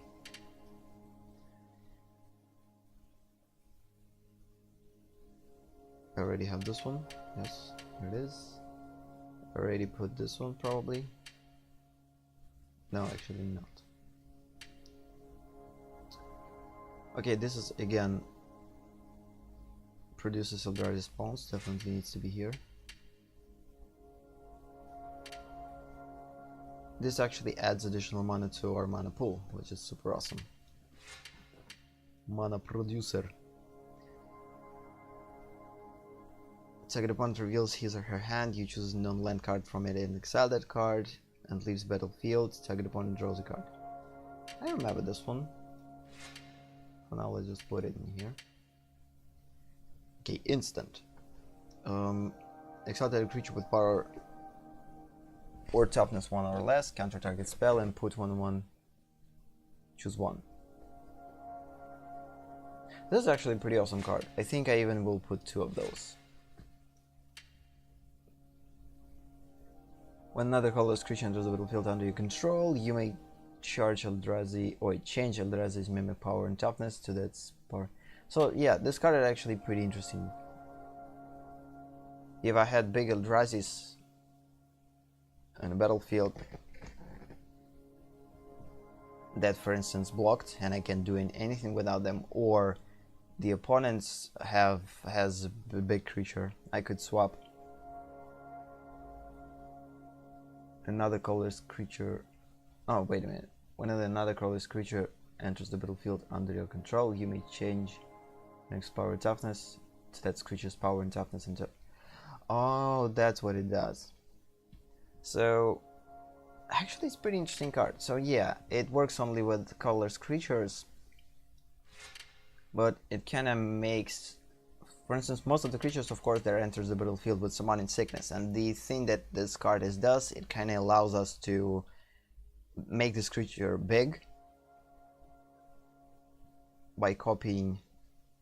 I already have this one. Yes, here it is. I already put this one probably. No, actually not. Okay, this is again produces Eldrazi spawns. Definitely needs to be here. This actually adds additional mana to our mana pool, which is super awesome. Mana producer. Target opponent reveals his or her hand. You choose a non-land card from it and exile that card and leaves battlefield. Target opponent draws a card. I remember this one. For now, let's just put it in here. Okay, instant. Exile that creature with power or toughness 1 or less, counter target spell, and put 1/1. Choose one. This is actually a pretty awesome card. I think I even will put 2 of those. When another colorless creature enters the battlefield under your control, you may charge Eldrazi or change Eldrazi's mimic power and toughness to that power. So yeah, this card is actually pretty interesting. If I had big Eldrazi's on a battlefield that, for instance, blocked and I can do anything without them, or the opponents has a big creature, I could swap another colorless creature Oh, wait a minute. Whenever another colorless creature enters the battlefield under your control, you may change next power and toughness to that creature's power and toughness into. Oh, that's what it does. So, actually, it's a pretty interesting card. So yeah, it works only with colorless creatures, but it kind of makes, for instance, most of the creatures, of course, that enters the battlefield with Summoning Sickness, and the thing that this card does, it kind of allows us to make this creature big by copying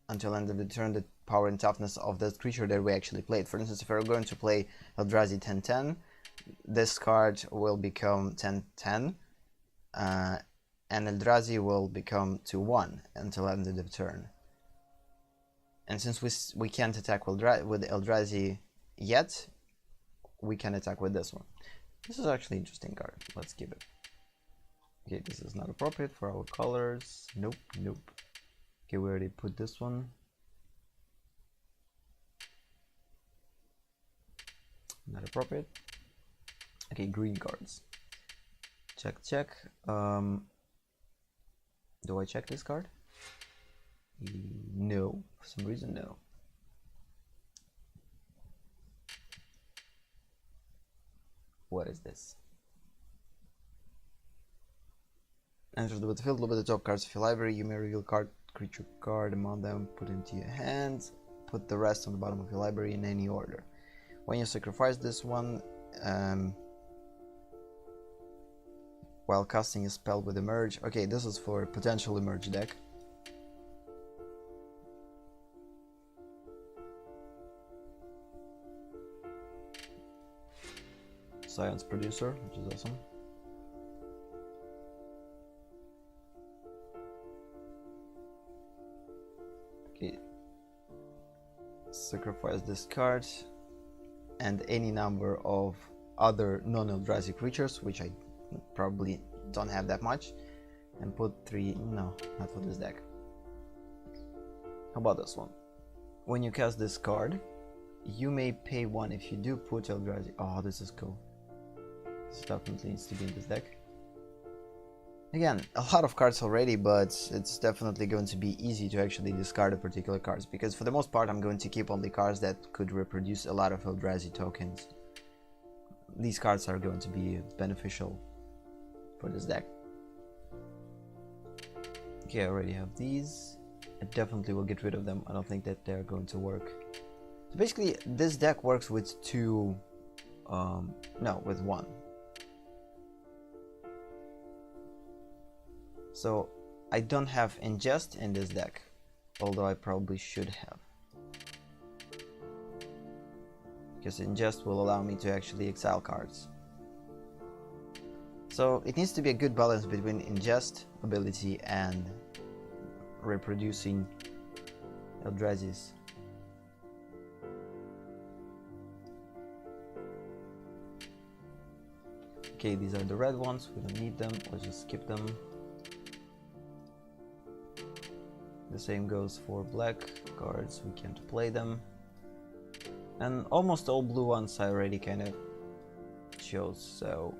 until end of the turn the power and toughness of that creature that we actually played. For instance, if we're going to play Eldrazi 10-10, this card will become 10-10, and Eldrazi will become 2-1 until end of the turn. And since we can't attack with Eldrazi yet, we can attack with this one. This is actually an interesting card. Let's keep it. Okay, this is not appropriate for our colors. Nope, nope. Okay, we already put this one. Not appropriate. Okay, green cards. Check, check. Do I check this card? No, for some reason, no. What is this? Enter the battlefield, look at the top cards of your library. You may reveal creature card among them, put into your hand, put the rest on the bottom of your library in any order. When you sacrifice this one, while casting a spell with Emerge. Okay, this is for potential Emerge deck. Science Producer, which is awesome. Okay, sacrifice this card and any number of other non-Eldrazi creatures, which I probably don't have that much, and put 3. No, not for this deck. How about this one? When you cast this card, you may pay 1 if you do put Eldrazi. Oh, this is cool. This definitely needs to be in this deck. Again, a lot of cards already, but it's definitely going to be easy to actually discard a particular cards, because for the most part I'm going to keep only cards that could reproduce a lot of Eldrazi tokens. These cards are going to be beneficial for this deck. Okay, I already have these. I definitely will get rid of them. I don't think that they're going to work. So basically, this deck works with two, no, with one. So I don't have Ingest in this deck, although I probably should have. Because Ingest will allow me to actually exile cards. So it needs to be a good balance between Ingest ability and reproducing Eldrazi's. Okay, these are the red ones, we don't need them, let's just skip them. The same goes for black cards, we can't play them. And almost all blue ones I already kind of chose, so...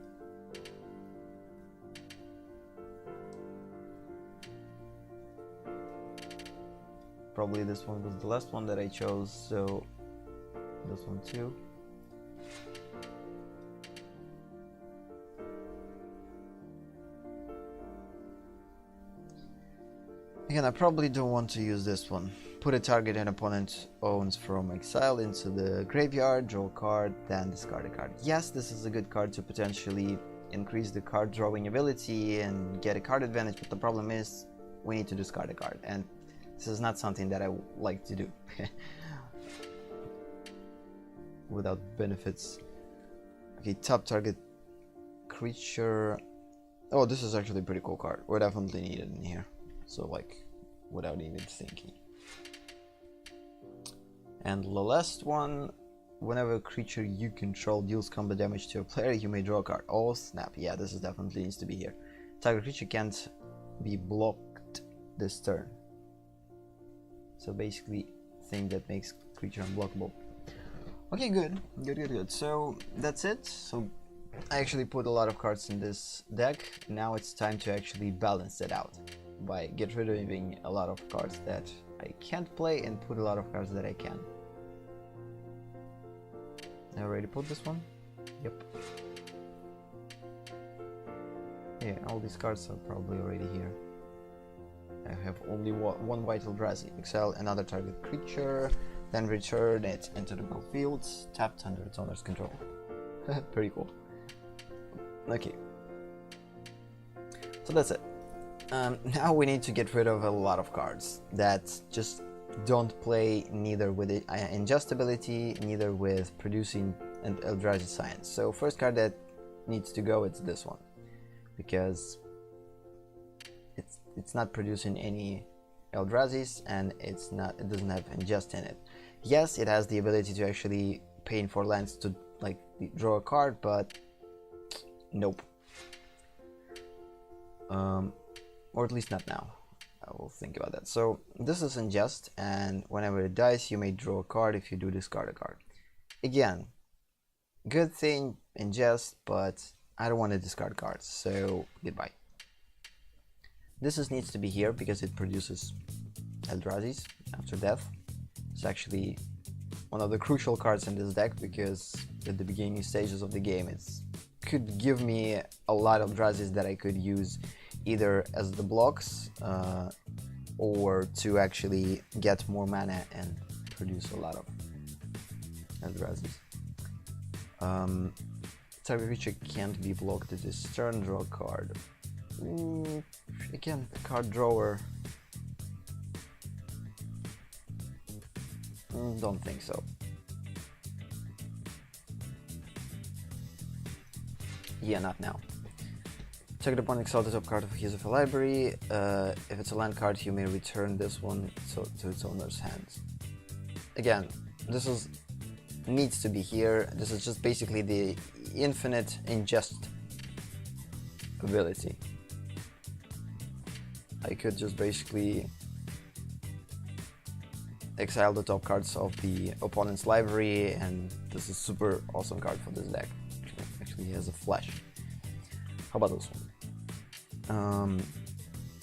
Probably this one was the last one that I chose, so this one too. Again, I probably don't want to use this one. Put a target an opponent owns from exile into the graveyard, draw a card, then discard a card. Yes, this is a good card to potentially increase the card drawing ability and get a card advantage, but the problem is we need to discard a card, and this is not something that I like to do without benefits. Okay, top target creature. Oh, this is actually a pretty cool card. We definitely need it in here. So, like, without even thinking. And the last one, whenever a creature you control deals combat damage to a player, you may draw a card. Oh snap, yeah, this is definitely needs to be here. Target creature can't be blocked this turn. So basically, thing that makes creature unblockable. Okay, good. So that's it. So I actually put a lot of cards in this deck. Now it's time to actually balance it out by get rid of a lot of cards that I can't play and put a lot of cards that I can. I already put this one? Yep. Yeah, all these cards are probably already here. I have only one white Eldrazi. Exile another target creature, then return it into the battlefield, tapped under its owner's control. Pretty cool. Okay. So that's it. Now we need to get rid of a lot of cards that just don't play neither with the ingest ability, neither with producing an Eldrazi science. So first card that needs to go, it's this one, because it's not producing any Eldrazi's and it doesn't have ingest in it. Yes, it has the ability to actually pay in 4 lands to like draw a card, but nope. Or at least not now. I will think about that. So this is ingest, and whenever it dies, you may draw a card. If you do, discard a card. Again, good thing, ingest, but I don't want to discard cards, so goodbye. This needs to be here because it produces Eldrazi's after death. It's actually one of the crucial cards in this deck because at the beginning stages of the game it could give me a lot of Eldrazi's that I could use either as the blocks or to actually get more mana and produce a lot of Eldrazi's. Target creature can't be blocked at this turn, draw a card. Again, card drawer. Don't think so. Yeah, not now. Target opponent exile the top card of his of a library. If it's a land card, you may return this one to its owner's hands. Again, this needs to be here. This is just basically the infinite ingest ability. I could just basically exile the top cards of the opponent's library, and this is a super awesome card for this deck. Actually, he has a flash. How about this one?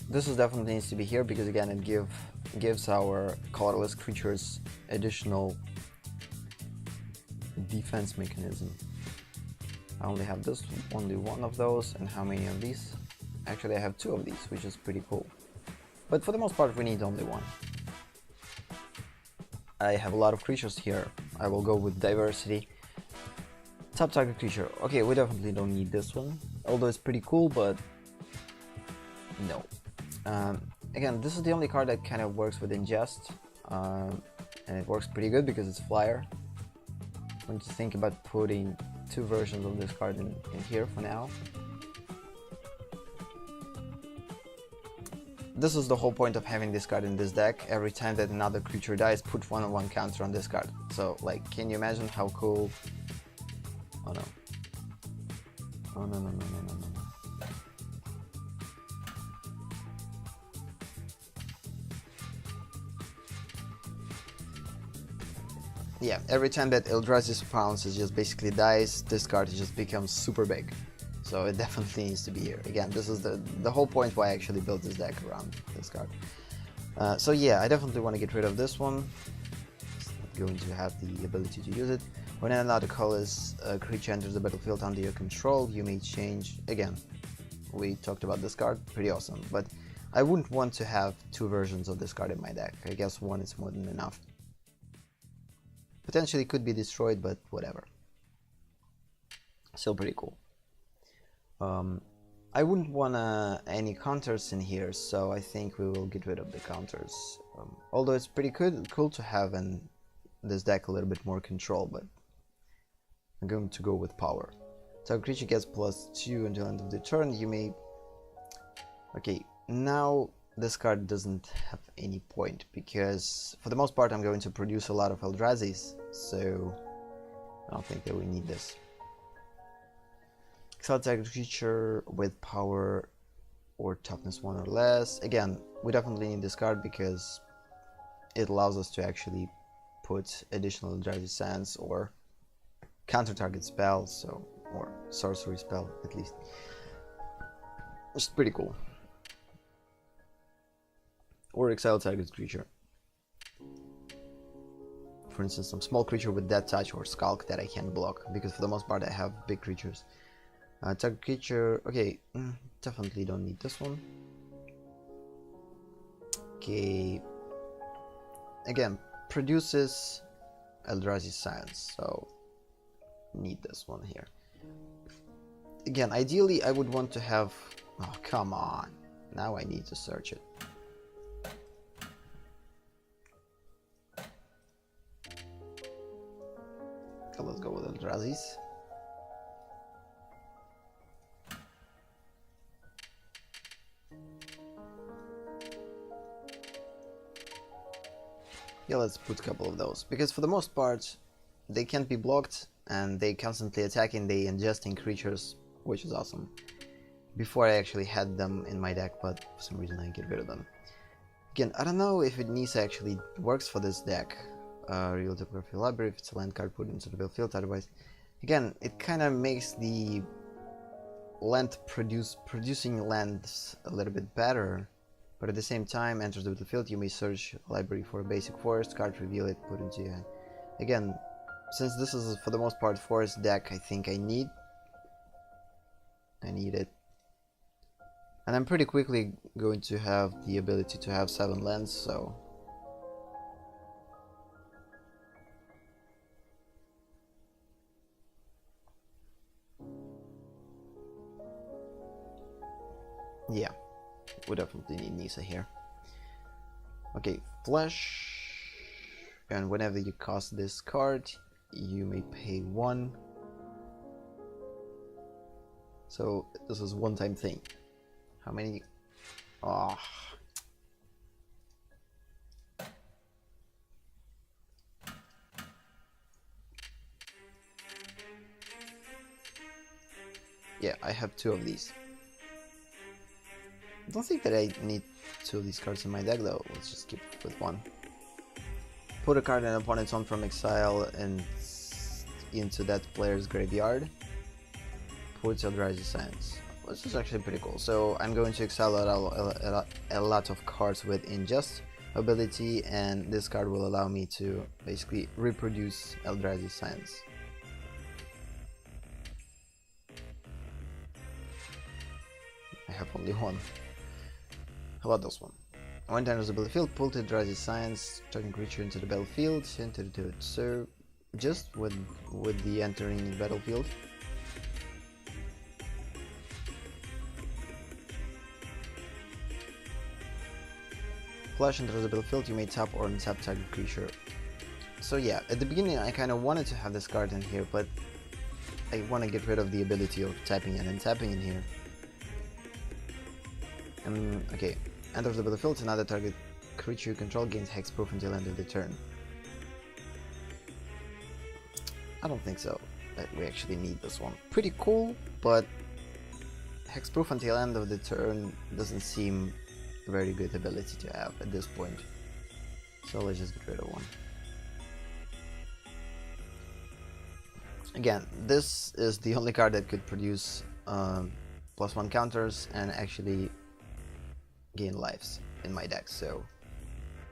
This definitely needs to be here because again, it gives our colorless creatures additional defense mechanism. I only have only one of those, and how many of these? Actually, I have 2 of these, which is pretty cool. But for the most part, we need only one. I have a lot of creatures here. I will go with diversity. Top target creature. Okay, we definitely don't need this one, although it's pretty cool, but no. Again, this is the only card that kind of works with ingest, and it works pretty good because it's flyer. I'm going to think about putting 2 versions of this card in here for now. This is the whole point of having this card in this deck. Every time that another creature dies, put 1/1 counter on this card. So, like, can you imagine how cool? Oh no. Oh no, no, no, no, no, no. Yeah, every time that Eldrazi spawns, it just basically dies, this card just becomes super big. So it definitely needs to be here. Again, this is the whole point why I actually built this deck around this card. So yeah, I definitely want to get rid of this one. It's not going to have the ability to use it. When another colorless creature enters the battlefield under your control, you may change. Again, we talked about this card, pretty awesome. But I wouldn't want to have 2 versions of this card in my deck. I guess one is more than enough. Potentially could be destroyed, but whatever. Still pretty cool. I wouldn't want any counters in here, so I think we will get rid of the counters. Although it's pretty cool to have in this deck a little bit more control, but I'm going to go with power. So creature gets +2 until end of the turn. You may... Okay, now this card doesn't have any point, because for the most part I'm going to produce a lot of Eldrazi's, so I don't think that we need this. Exile target creature with power or toughness 1 or less. Again, we definitely need this card because it allows us to actually put additional Eldrazi sands or counter target spells, so or sorcery spell at least, which is pretty cool. Or exile target creature. For instance, some small creature with Death Touch or Skulk that I can't block, because for the most part I have big creatures. Target creature, okay, definitely don't need this one. Okay, again, produces Eldrazi Science, so need this one here. Again, ideally I would want to have, oh come on, now I need to search it. So let's go with Eldrazi's. Yeah, let's put a couple of those, because for the most part they can't be blocked and they constantly attacking, they ingesting creatures, which is awesome. Before I actually had them in my deck, but for some reason I get rid of them. Again, I don't know if Nisa actually works for this deck. Real topography library, if it's a land card, put it into the battlefield, otherwise. Again, it kind of makes the land producing lands a little bit better, but at the same time, enters the battlefield, you may search a library for a basic forest card, reveal it, put it into your hand. Again, since this is for the most part forest deck, I think I need it. And I'm pretty quickly going to have the ability to have 7 lands, so yeah, we definitely need Nisa here. Okay, Flesh, and whenever you cast this card, you may pay 1. So this is one-time thing. How many? Ah. Yeah, I have 2 of these. I don't think that I need 2 of these cards in my deck though. Let's just keep it with 1. Put a card in an opponent's home from exile and into that player's graveyard. Put Eldrazi Science. This is actually pretty cool. So I'm going to exile a lot of cards with Ingest ability, and this card will allow me to basically reproduce Eldrazi Science. I have only 1. How about this one? When it enters the battlefield, pull the Eldrazi Science, target creature into the battlefield, enter to it. So just with the entering the battlefield. Flash enters the battlefield, you may tap or untap target creature. So yeah, at the beginning I kind of wanted to have this card in here, but I want to get rid of the ability of tapping and untapping in here. Okay, enters the battlefield, another target creature you control gains hexproof until end of the turn. I don't think so, that we actually need this one. Pretty cool, but hexproof until end of the turn doesn't seem a very good ability to have at this point. So let's just get rid of 1. Again, this is the only card that could produce +1 counters and actually gain lives in my deck, so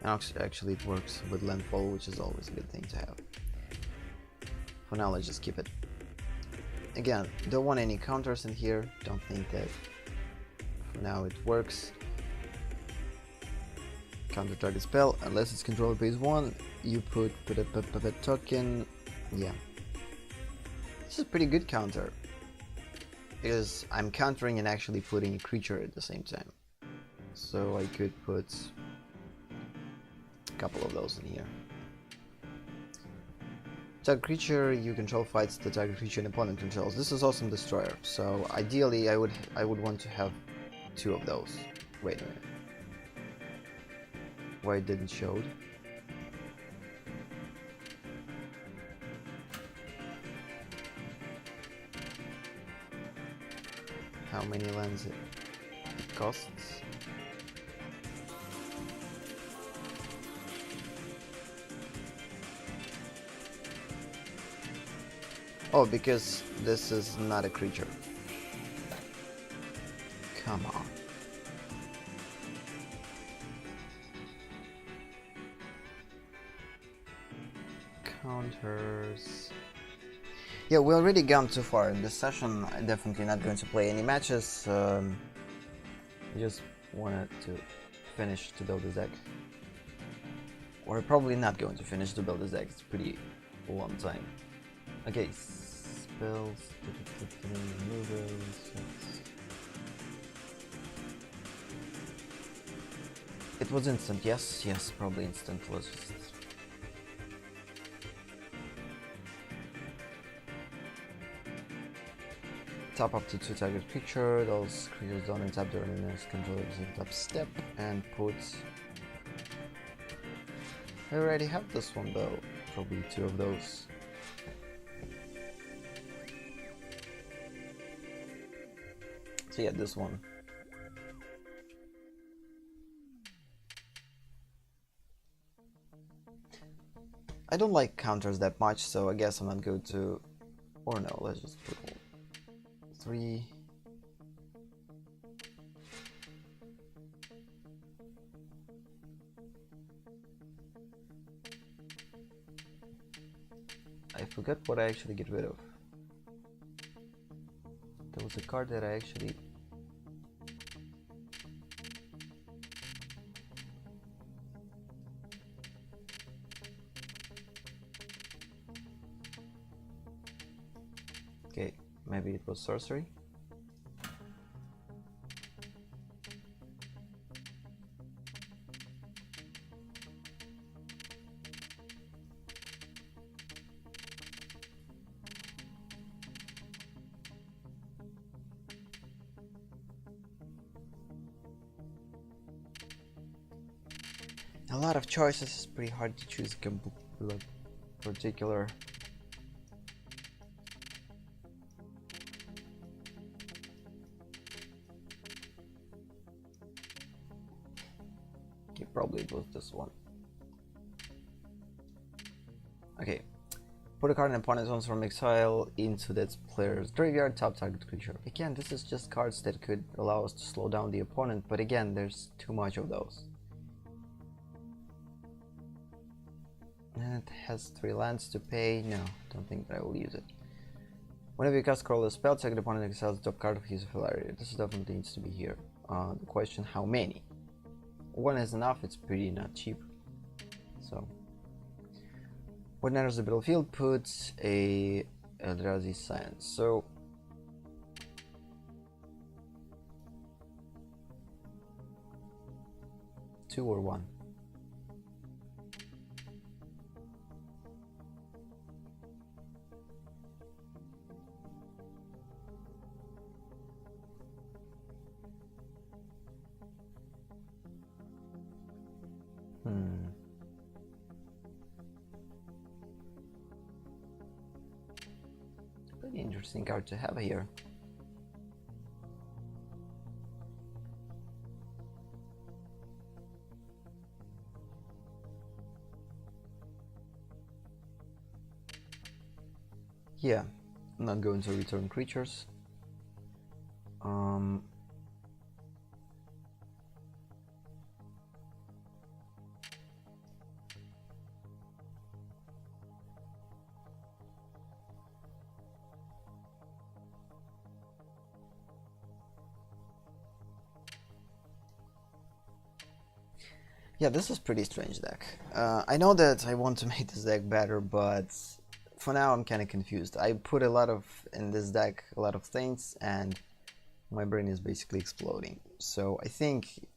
actually it works with landfall, which is always a good thing to have. For now, let's just keep it. Again, don't want any counters in here, don't think that for now it works. Counter target spell, unless it's controller base 1, you put a token, yeah. This is a pretty good counter, because I'm countering and actually putting a creature at the same time. So I could put a couple of those in here. Target creature you control fights the target creature an opponent controls. This is Awesome Destroyer, so ideally I would want to have 2 of those. Wait a minute. Why it didn't show it? How many lands it costs? Oh, because this is not a creature. Come on. Counters. Yeah, we already gone too far in this session. I'm definitely not going to play any matches. I just wanted to finish to build this deck. Or probably not going to finish to build this deck. It's pretty long time. Okay, spells, removals. It was instant, yes, probably instant. Let's just top up to 2 target creature. Those creatures don't untap during the next controller's top step, and put. I already have this one though. Probably 2 of those. So yeah, this one. I don't like counters that much, so I guess I'm not going to. Or no, let's just put 3. I forgot what I actually get rid of. There was a card that I actually. Okay, maybe it was sorcery. A lot of choices. It's pretty hard to choose like particular. Okay, probably it was this one. Okay, put a card in opponent's owns from exile into that player's graveyard, top target creature. Again, this is just cards that could allow us to slow down the opponent, but again, there's too much of those. And it has 3 lands to pay. No, don't think that I will use it. Whenever you cast call a spell, check the opponent exiles the top card of his area. This definitely needs to be here. The question, how many? 1 is enough, it's pretty not cheap. So, when enters the battlefield, puts a Eldrazi Science. So, two or 1. Pretty interesting card to have here. Yeah, I'm not going to return creatures. Yeah, this is pretty strange deck. I know that I want to make this deck better, but for now I'm kind of confused. I put a lot of in this deck, a lot of things, and my brain is basically exploding. So I think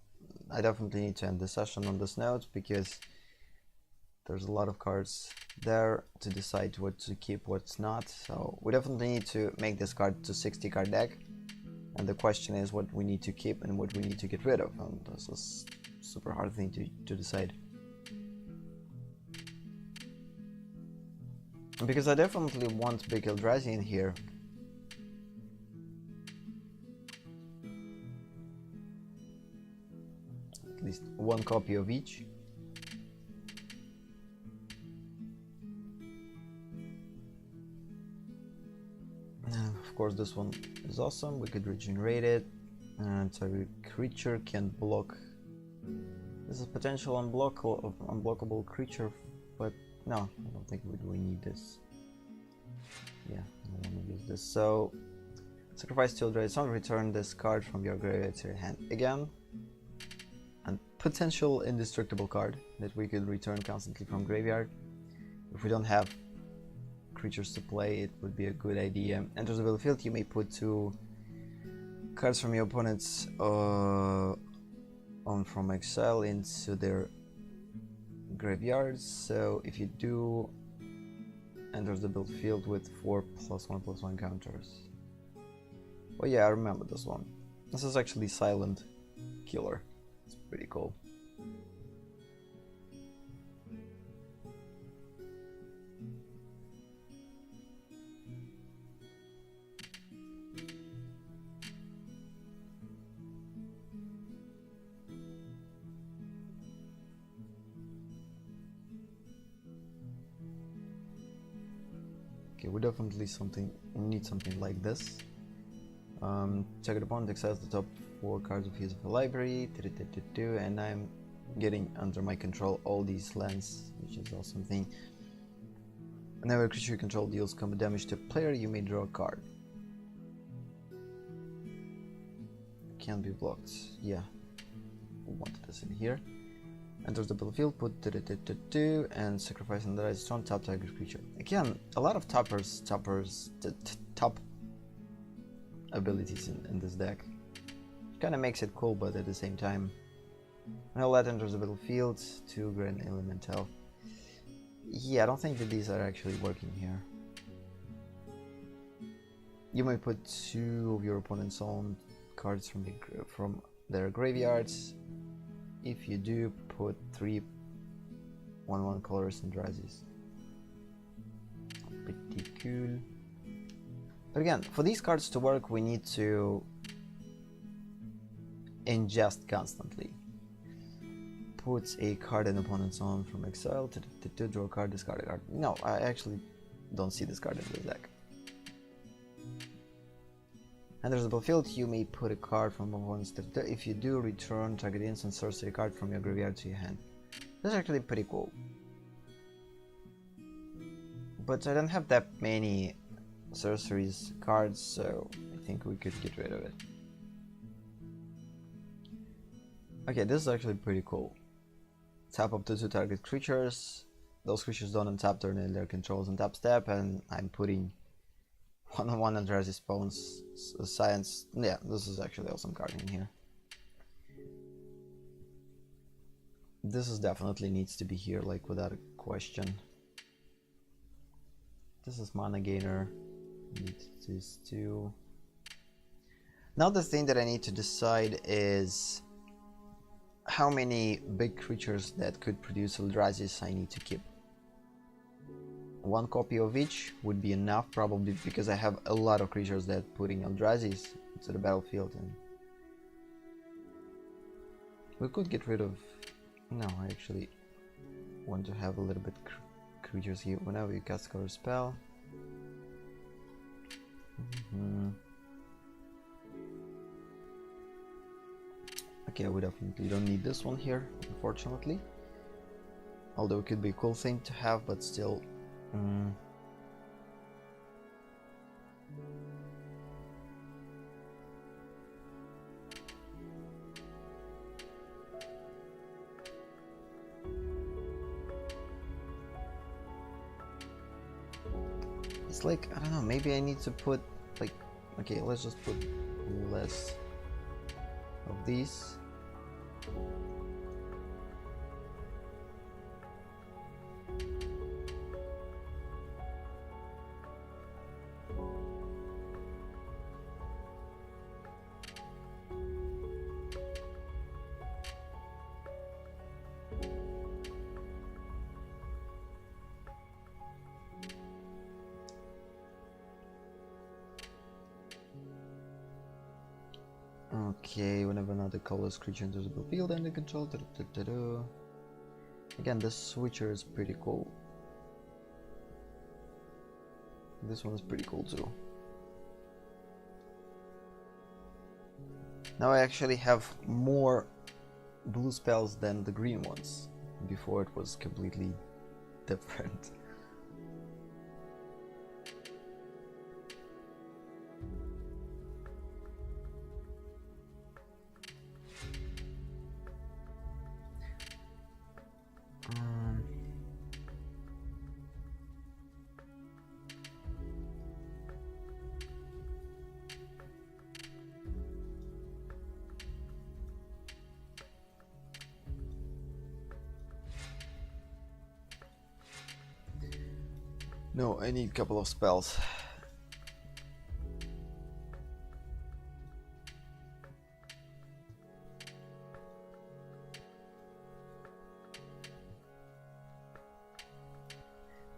I definitely need to end the session on this note, because there's a lot of cards there to decide what to keep, what's not. So we definitely need to make this card to 60 card deck, and the question is what we need to keep and what we need to get rid of, and this is super hard thing to decide. Because I definitely want big Eldrazi in here. At least 1 copy of each. course, this one is awesome. We could regenerate it, and target creature can block. This is potential unblockable creature, but no, I don't think we need this. Yeah, I don't want to use this. So, sacrifice to Eldrazi Song, return this card from your graveyard to your hand again. And potential indestructible card that we could return constantly from graveyard. If we don't have creatures to play, it would be a good idea. Enters the battlefield, you may put 2 cards from your opponent's from exile into their graveyards. So if you do, enters the battlefield with 4+1/+1 counters. Oh yeah, I remember this one. This is actually Silent Killer. It's pretty cool. Okay, we definitely need something like this. Check it opponent exiles the top 4 cards of his library, and I'm getting under my control all these lands, which is awesome thing. Whenever a creature you control deals combat damage to a player, you may draw a card. Can't be blocked. Yeah, we wanted this in here. Enters the battlefield, put and sacrifice and Eldrazi Stone, top target creature. Again, a lot of top abilities in this deck. Kind of makes it cool, but at the same time, now that enters the battlefield, 2 Grand Elemental. Yeah, I don't think that these are actually working here. You may put 2 of your opponent's own cards from their graveyards. If you do, put 3 1/1 colors and Eldrazi's. Pretty cool. But again, for these cards to work, we need to ingest constantly. Put a card in opponent's own from exile to draw a card, discard a card. No, I actually don't see this card in this deck. Enters the battlefield, you may put a card from opponent's territory. If you do, return target instant sorcery card from your graveyard to your hand. That's actually pretty cool. But I don't have that many sorceries cards, so I think we could get rid of it. Okay, this is actually pretty cool. Tap up to 2 target creatures. Those creatures don't untap turn their controls and tap step, and I'm putting 1/1 Eldrazi spawns science. Yeah, this is actually awesome card in here. This is definitely needs to be here, like without a question. This is mana gainer. Need this too. Now the thing that I need to decide is how many big creatures that could produce Eldrazi's I need to keep. 1 copy of each would be enough, probably, because I have a lot of creatures that putting Eldrazi's into the battlefield, and we could get rid of. No, I actually want to have a little bit creatures here. Whenever you cast a color spell. Okay, we definitely don't need this one here, unfortunately. Although it could be a cool thing to have, but still. It's like, I don't know, maybe I need to put, like, okay, let's just put less of these. Okay, whenever another colorless creature enters the battlefield under control. Again, this switcher is pretty cool. This one is pretty cool too. Now I actually have more blue spells than the green ones. Before it was completely different. No, I need a couple of spells.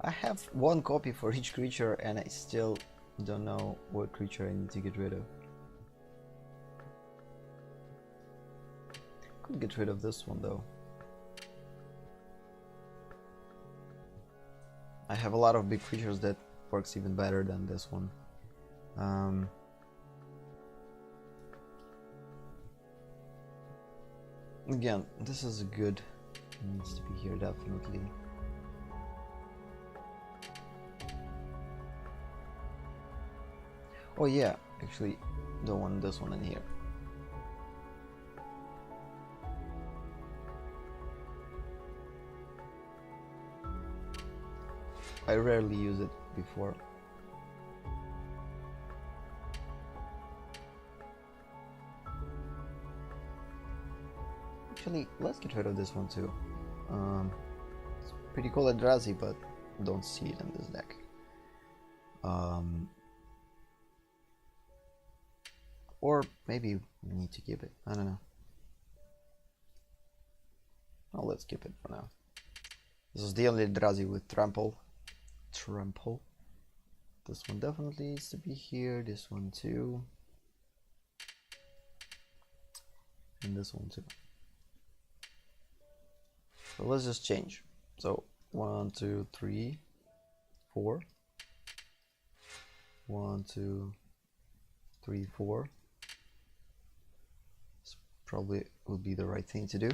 I have one copy for each creature and I still don't know what creature I need to get rid of. Could get rid of this one though. I have a lot of big creatures that works even better than this one. Again, this is good. It needs to be here definitely. Oh yeah, actually don't want this one in here. I rarely use it before. Actually, let's get rid of this one too. It's pretty cool Eldrazi, but don't see it in this deck. Or maybe we need to keep it. I don't know. Oh, let's keep it for now. This is the only Eldrazi with trample. This one definitely needs to be here. This one too. And this one too. So let's just change. So 1, 2, 3, 4. 1, 2, 3, 4. This probably would be the right thing to do.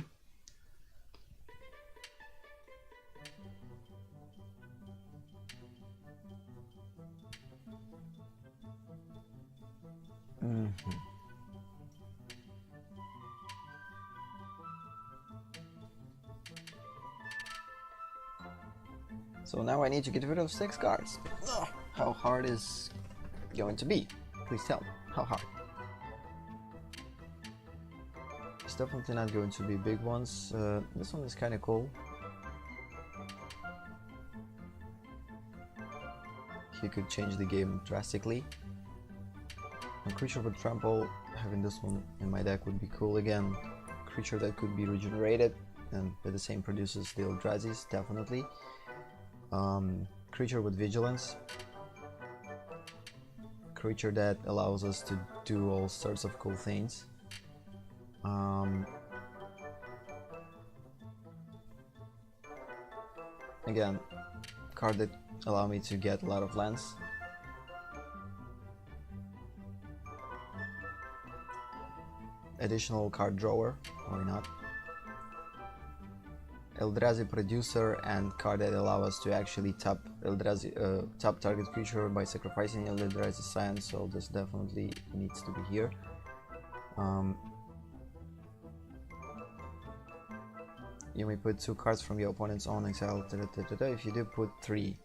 So now I need to get rid of 6 cards. Ugh, how hard is going to be? Please tell me, how hard? It's definitely not going to be big ones. This one is kind of cool. He could change the game drastically. A creature with trample, having this one in my deck would be cool again. Creature that could be regenerated and by the same produces the Eldrazi's, definitely. Creature with vigilance. Creature that allows us to do all sorts of cool things. Again, card that allow me to get a lot of lands. Additional card drawer, why not? Eldrazi producer and card that allow us to actually tap Eldrazi, tap target creature by sacrificing Eldrazi Science, so this definitely needs to be here. You may put 2 cards from your opponent's own exile. If you do, put 3.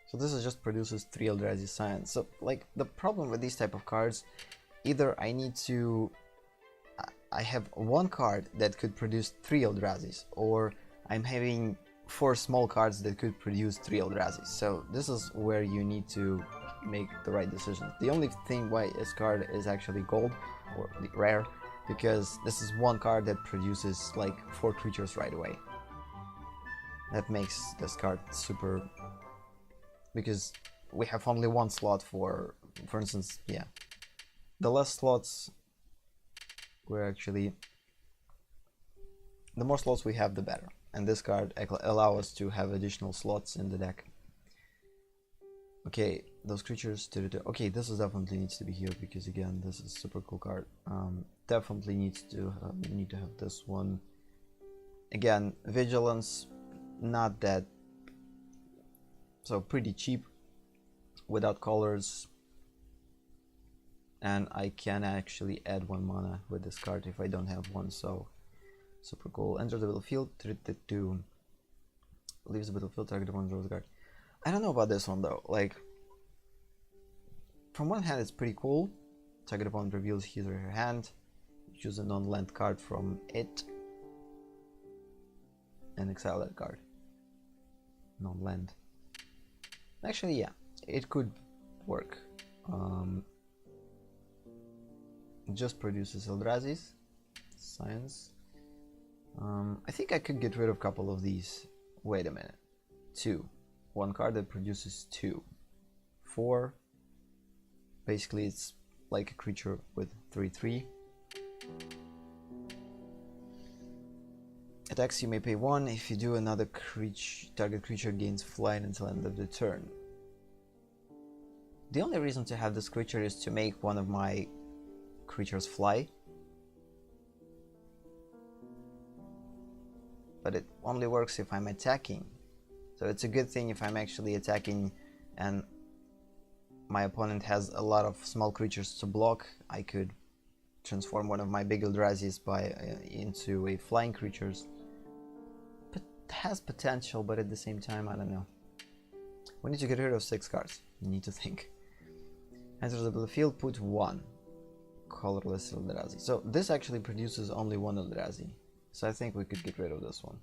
So this is just produces 3 Eldrazi Science. So like the problem with these type of cards, either I need to I have 1 card that could produce 3 Eldrazi's, or I'm having 4 small cards that could produce 3 Eldrazi's. So this is where you need to make the right decision. The only thing why this card is actually gold or rare, because this is 1 card that produces like 4 creatures right away. That makes this card super, because we have only 1 slot for instance, yeah. The less slots we're actually, the more slots we have, the better. And this card allows us to have additional slots in the deck. Okay, those creatures. Okay, this is definitely needs to be here because again, this is a super cool card. Definitely needs to need to have this one. Again, vigilance, not that. So pretty cheap, without colors, and I can actually add 1 mana with this card if I don't have one. So super cool. Enter the battlefield. Leaves the battlefield. Target one draws card. I don't know about this one though. Like, from one hand, it's pretty cool. Target opponent reveals his or her hand. Choose a non-land card from it and exile that card. Non-land. Actually, yeah, it could work. It just produces Eldrazi's. Science. I think I could get rid of a couple of these. Wait a minute. 2. One card that produces 2. 4. Basically, it's like a creature with 3/3. Attacks, you may pay 1. If you do, another target creature gains flying until end of the turn. The only reason to have this creature is to make one of my creatures fly. But it only works if I'm attacking. So it's a good thing if I'm actually attacking and my opponent has a lot of small creatures to block. I could transform one of my big Eldrazi's into a flying creatures. But has potential, but at the same time, I don't know. We need to get rid of 6 cards. We need to think. Enter the battlefield, put 1 colorless Eldrazi. So this actually produces only 1 Eldrazi. So I think we could get rid of this one.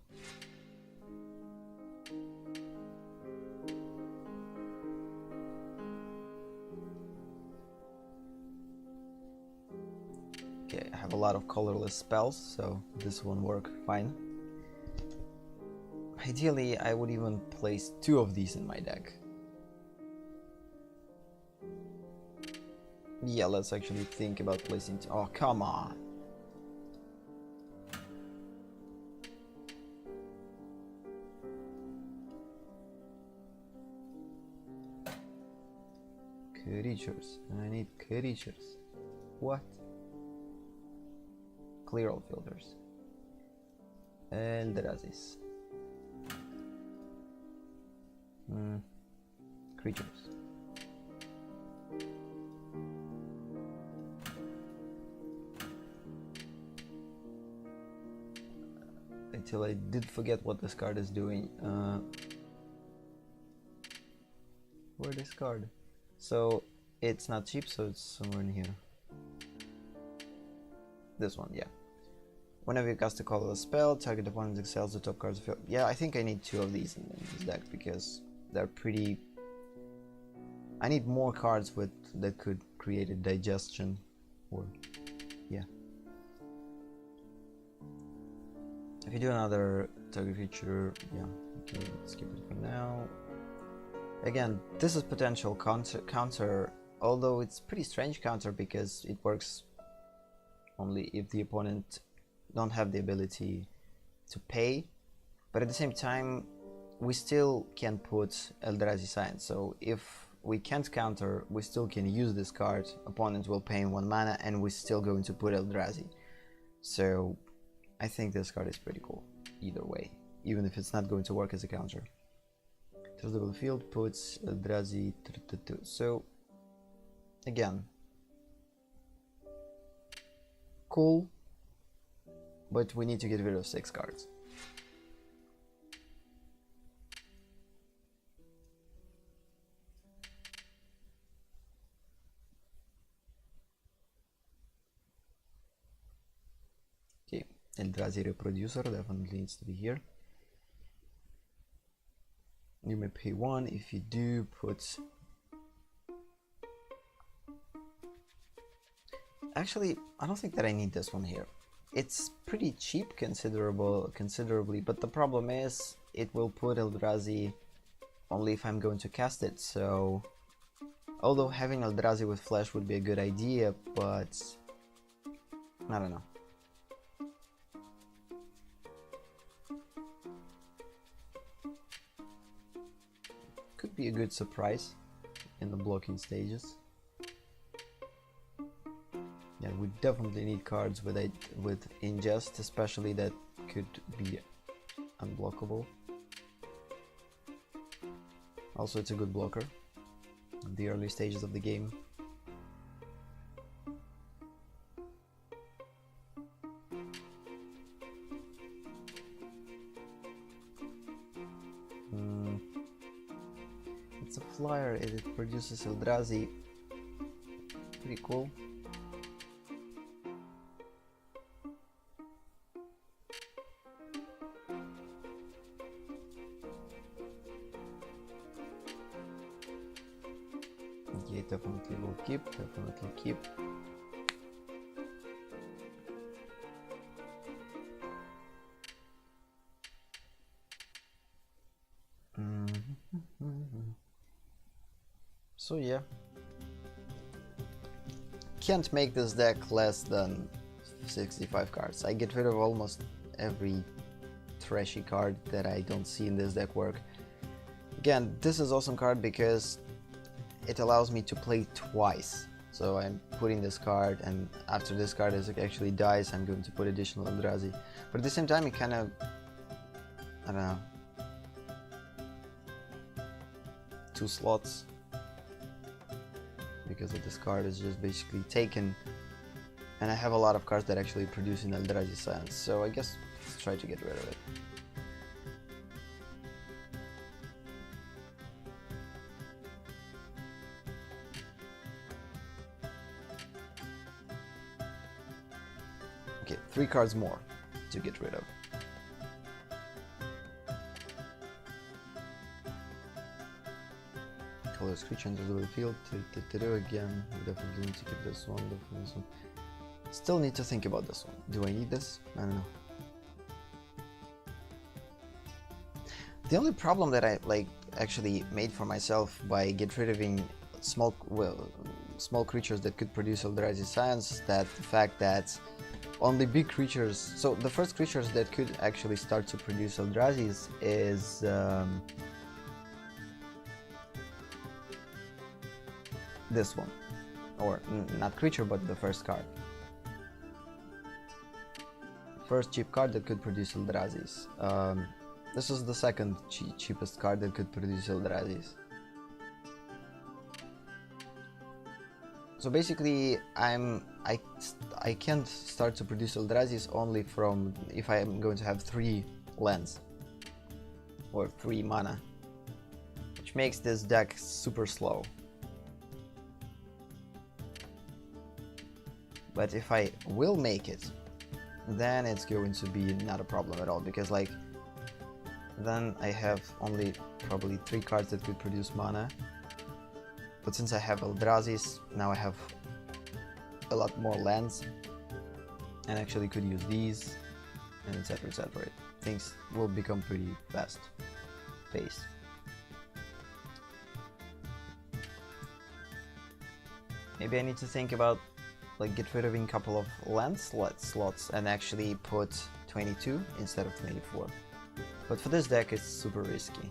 Okay, I have a lot of colorless spells, so this won't work fine. Ideally, I would even place 2 of these in my deck. Yeah, let's actually think about placing. Oh, come on! Creatures. I need creatures. What? Clear all filters. Eldrazi's. Creatures. Until I did forget what this card is doing. Where this card? So it's not cheap, so it's somewhere in here. This one, yeah. Whenever you cast a colorless spell, target opponent exiles the top cards of your... Yeah, I think I need 2 of these in this deck because they're pretty... I need more cards that could create a digestion, or... yeah. If you do another target creature, yeah, okay, let's keep it for now. Again, this is potential counter, although it's pretty strange counter because it works only if the opponent don't have the ability to pay, but at the same time we still can put Eldrazi Science, so if we can't counter, we still can use this card, opponent will pay in 1 mana and we're still going to put Eldrazi. So I think this card is pretty cool either way, even if it's not going to work as a counter. To the battlefield, puts Eldrazi. So again, cool, but we need to get rid of 6 cards. Okay, Eldrazi Reproducer definitely needs to be here. You may pay 1. If you do, put... Actually, I don't think that I need this one here. It's pretty cheap considerably, but the problem is it will put Eldrazi only if I'm going to cast it, so... Although having Eldrazi with Flash would be a good idea, but... I don't know. Could be a good surprise. in the blocking stages. Yeah, we definitely need cards with ingest, especially that could be unblockable. Also, it's a good blocker in the early stages of the game. It's a flyer, it produces Eldrazi. Pretty cool. Yeah, definitely will keep, definitely keep. So yeah, can't make this deck less than 65 cards. I get rid of almost every trashy card that I don't see in this deck work. Again, this is awesome card because it allows me to play twice. So I'm putting this card, and after this card actually dies, I'm going to put additional Eldrazi. But at the same time, it kind of, I don't know, 2 slots, because of this card is just basically taken, and I have a lot of cards that actually produce an Eldrazi Science, so I guess let's try to get rid of it. Okay, 3 cards more to get rid of. Colors creature enters the field. Again, we definitely need to keep this one. Definitely this one. Still need to think about this one. Do I need this? I don't know. The only problem that I actually made for myself by get rid of small creatures that could produce Eldrazi Science, that the fact that only big creatures. So the first creatures that could actually start to produce Eldrazi's is. This one, or not creature, but the first card. First cheap card that could produce Eldrazi's. This is the second cheapest card that could produce Eldrazi's. So basically, I can't start to produce Eldrazi's only from if I am going to have 3 lands or 3 mana, which makes this deck super slow. But if I will make it, then it's going to be not a problem at all, because then I have only probably 3 cards that could produce mana. But since I have Eldrazi's, now I have a lot more lands, and actually could use these, and etc, etc. Things will become pretty fast paced. Maybe I need to think about get rid of a couple of land slots and actually put 22 instead of 24. But for this deck, it's super risky.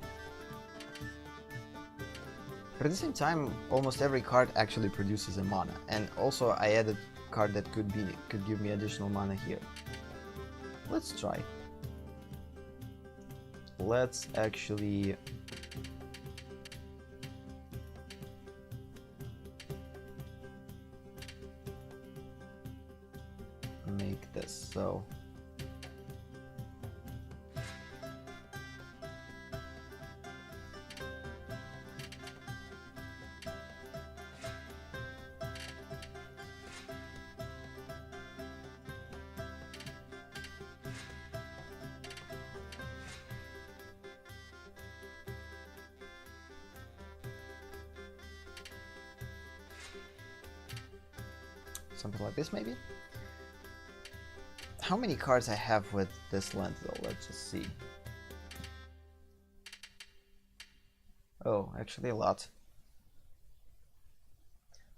But at the same time, almost every card actually produces a mana, and also I added a card that could give me additional mana here. Let's try. Let's actually make this so. Something like this, maybe? How many cards I have with this land, though? Let's just see. Oh, actually a lot.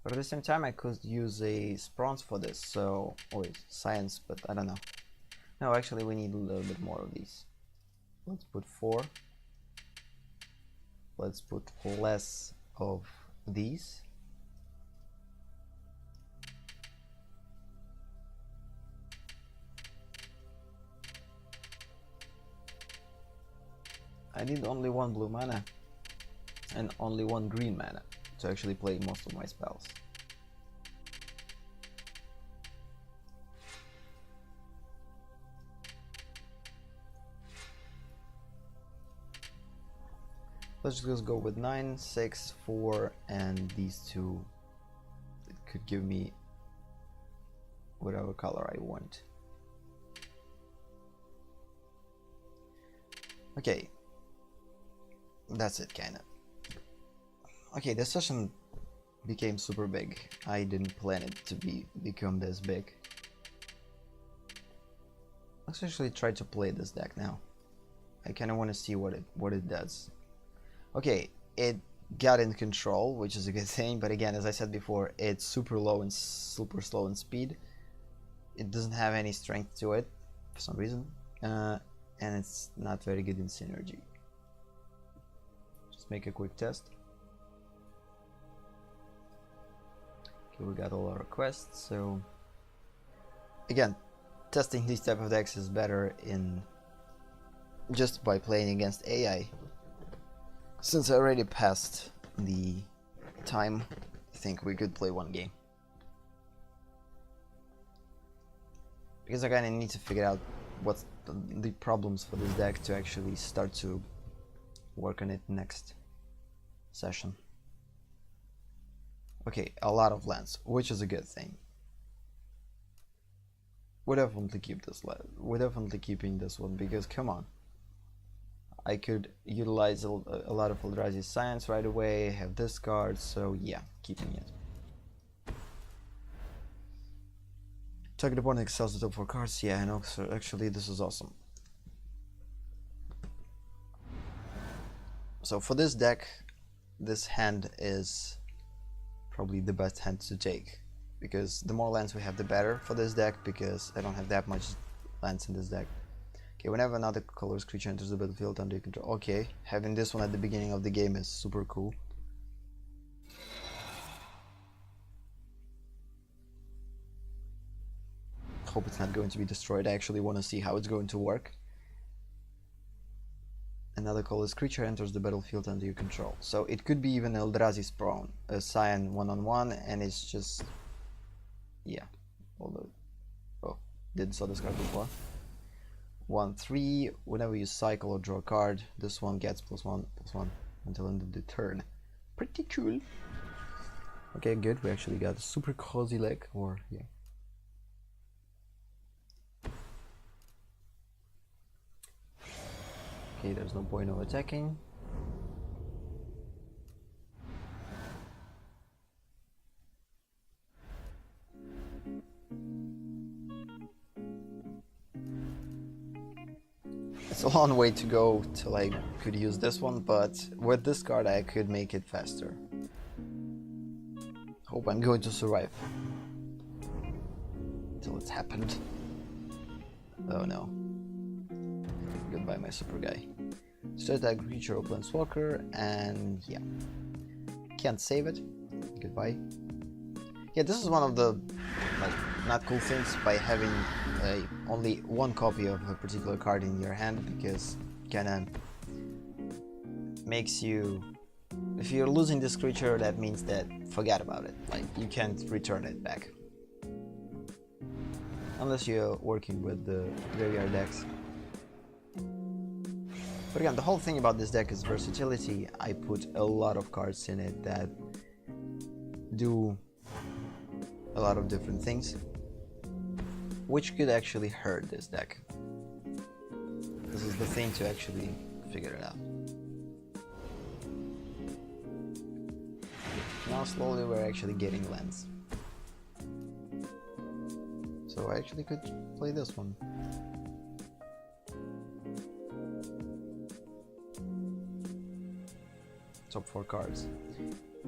But at the same time, I could use a bronze for this, so... or science, but I don't know. No, actually we need a little bit more of these. Let's put 4. Let's put less of these. I need only 1 blue mana and only 1 green mana to actually play most of my spells. Let's just go with 9, 6, 4, and these two. It could give me whatever color I want. Okay, that's it, kinda. Okay, this session became super big. I didn't plan it to become this big. Let's actually try to play this deck now. I kinda want to see what it does. Okay, it got in control, which is a good thing, but again, as I said before, it's super low and super slow in speed. It doesn't have any strength to it for some reason, and it's not very good in synergy. Just make a quick test. Okay, we got all our quests, so again, testing these type of decks is better in just by playing against AI. Since I already passed the time, I think we could play 1 game. Because I kinda need to figure out what's the problems for this deck to actually start to work on it next session. Okay, a lot of lands, which is a good thing. We're definitely keeping this one, because come on. I could utilize a lot of Eldrazi science right away, have this card, so yeah, keeping it. Target opponent sells the top 4 cards, yeah, I know, so actually this is awesome. So for this deck, this hand is probably the best hand to take, because the more lands we have the better for this deck, because I don't have that much lands in this deck. Okay, whenever another colorless creature enters the battlefield under your control. Okay, having this one at the beginning of the game is super cool. Hope it's not going to be destroyed. I actually want to see how it's going to work. Another colorless creature enters the battlefield under your control. So it could be even Eldrazi spawn, a Cyan 1/1, and it's just, yeah. Although, oh, didn't saw this card before. 1/3. Whenever you cycle or draw a card, this one gets +1/+1 until end of the turn. Pretty cool. Okay, good. We actually got a super cozy leg, or yeah. Okay, there's no point of attacking. It's a long way to go till I could use this one, but with this card I could make it faster. Hope I'm going to survive till it's happened. Oh no. Goodbye, my super guy. Start that creature or planeswalker, and yeah. Can't save it. Goodbye. Yeah, this is one of the not cool things by having only 1 copy of a particular card in your hand, because kinda makes you, if you're losing this creature, that means that forget about it. Like, you can't return it back unless you're working with the graveyard decks. But again, the whole thing about this deck is versatility. I put a lot of cards in it that do a lot of different things, which could actually hurt this deck. This is the thing to actually figure it out. Now slowly we're actually getting lands. So I actually could play this one. Top 4 cards.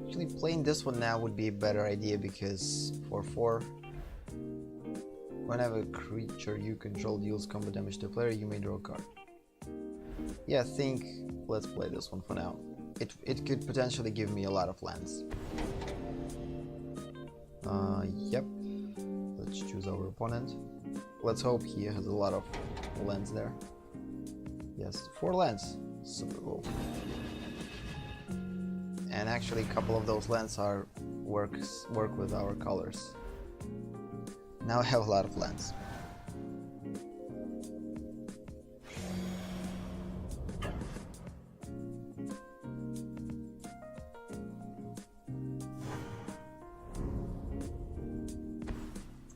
Actually, playing this one now would be a better idea, because for 4, whenever a creature you control deals combo damage to a player, you may draw a card. Yeah, I think let's play this one for now. it could potentially give me a lot of lands. Yep. Let's choose our opponent. Let's hope he has a lot of lands there. Yes, 4 lands. Super cool. And actually a couple of those lands are work with our colors. Now I have a lot of lands.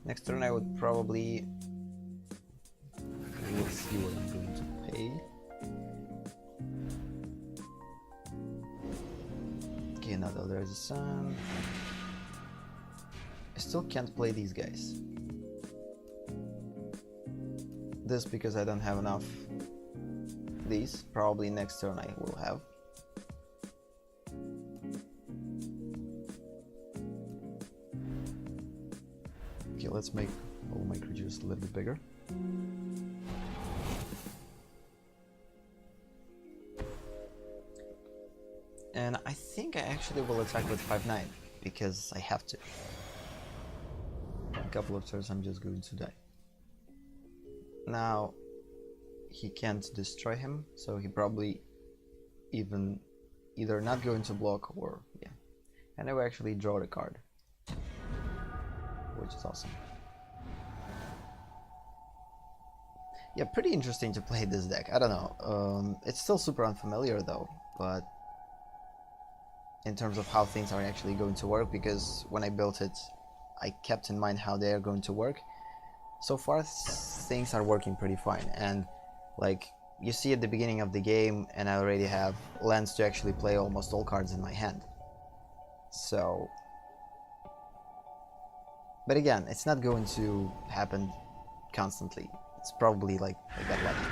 Next turn I would probably... Let's see what I'm going to pay. Okay, another Eldrazi Sun. I still can't play these guys. This because I don't have enough these. Probably next turn I will have. Okay, let's make all my creatures a little bit bigger. And I think I actually will attack with 5/9 because I have to. In a couple of turns I'm just going to die. Now he can't destroy him, so he probably either not going to block or yeah. And I will actually draw the card, which is awesome. Yeah, pretty interesting to play this deck. I don't know. It's still super unfamiliar though, but in terms of how things are actually going to work, because when I built it, I kept in mind how they are going to work. So far, things are working pretty fine, and like you see at the beginning of the game, and I already have lands to actually play almost all cards in my hand. So, but again, it's not going to happen constantly. It's probably like I got lucky.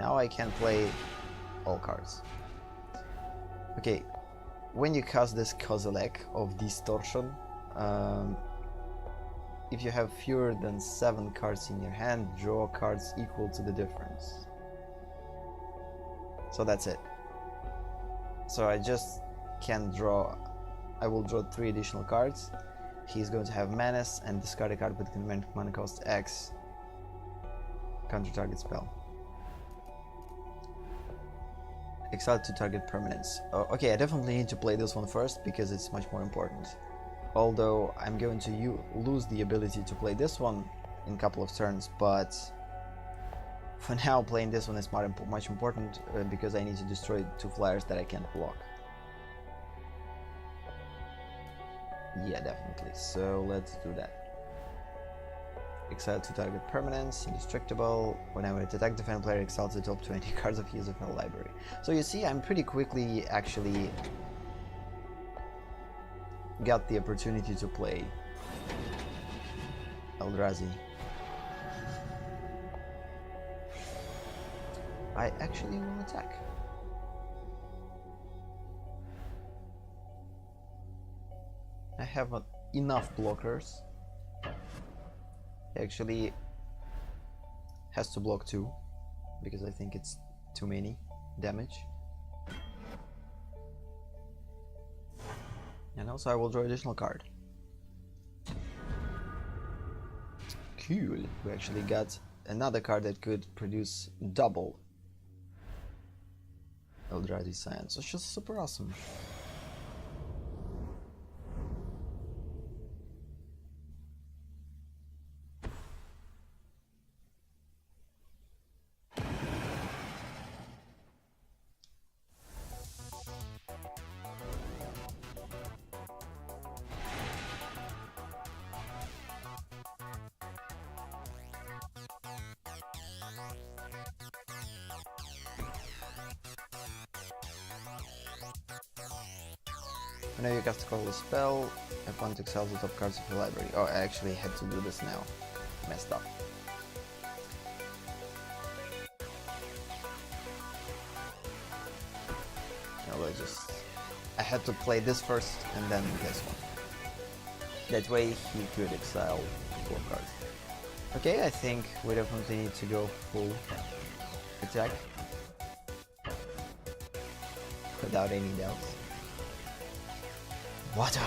Now I can play all cards. Okay, when you cast this Kozilek of Distortion, if you have fewer than 7 cards in your hand, draw cards equal to the difference. So that's it. So I just can't draw. I will draw 3 additional cards. He's going to have Menace and discard a card with mana cost X. Counter target spell. Exile to target permanents. Okay, I definitely need to play this one first because it's much more important. Although I'm going to lose the ability to play this one in a couple of turns, but for now playing this one is much important because I need to destroy 2 flyers that I can't block. Yeah, definitely. So let's do that. Exile to target permanents, indestructible. Whenever it attacks, defend player exiles the top 20 cards of his or her library. So you see, I'm pretty quickly actually got the opportunity to play Eldrazi. I actually will attack. I have enough blockers. He actually has to block 2 because I think it's too many damage. And also I will draw additional card. Cool. We actually got another card that could produce double Eldrazi Science, which is super awesome. Whenever you cast a colorless spell, opponent exiles the top cards of your library. Oh, I actually had to do this now. Messed up. No, I had to play this first and then this one. That way he could exile 4 cards. Okay, I think we definitely need to go full attack. Without any doubts. Water!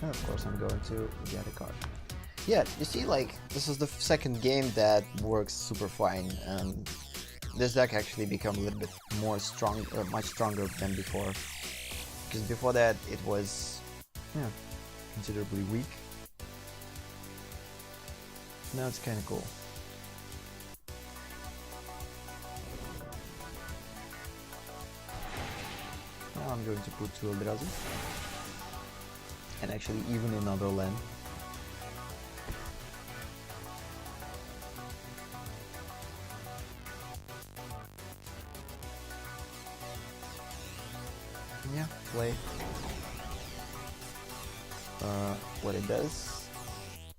And of course I'm going to get a card. Yeah, you see, like, this is the second game that works super fine, and this deck actually become a little bit more strong, much stronger than before. Because before that it was, yeah, considerably weak. Now it's kind of cool. Now I'm going to put 2 Eldrazi. And actually even another land. Yeah, play. What it does.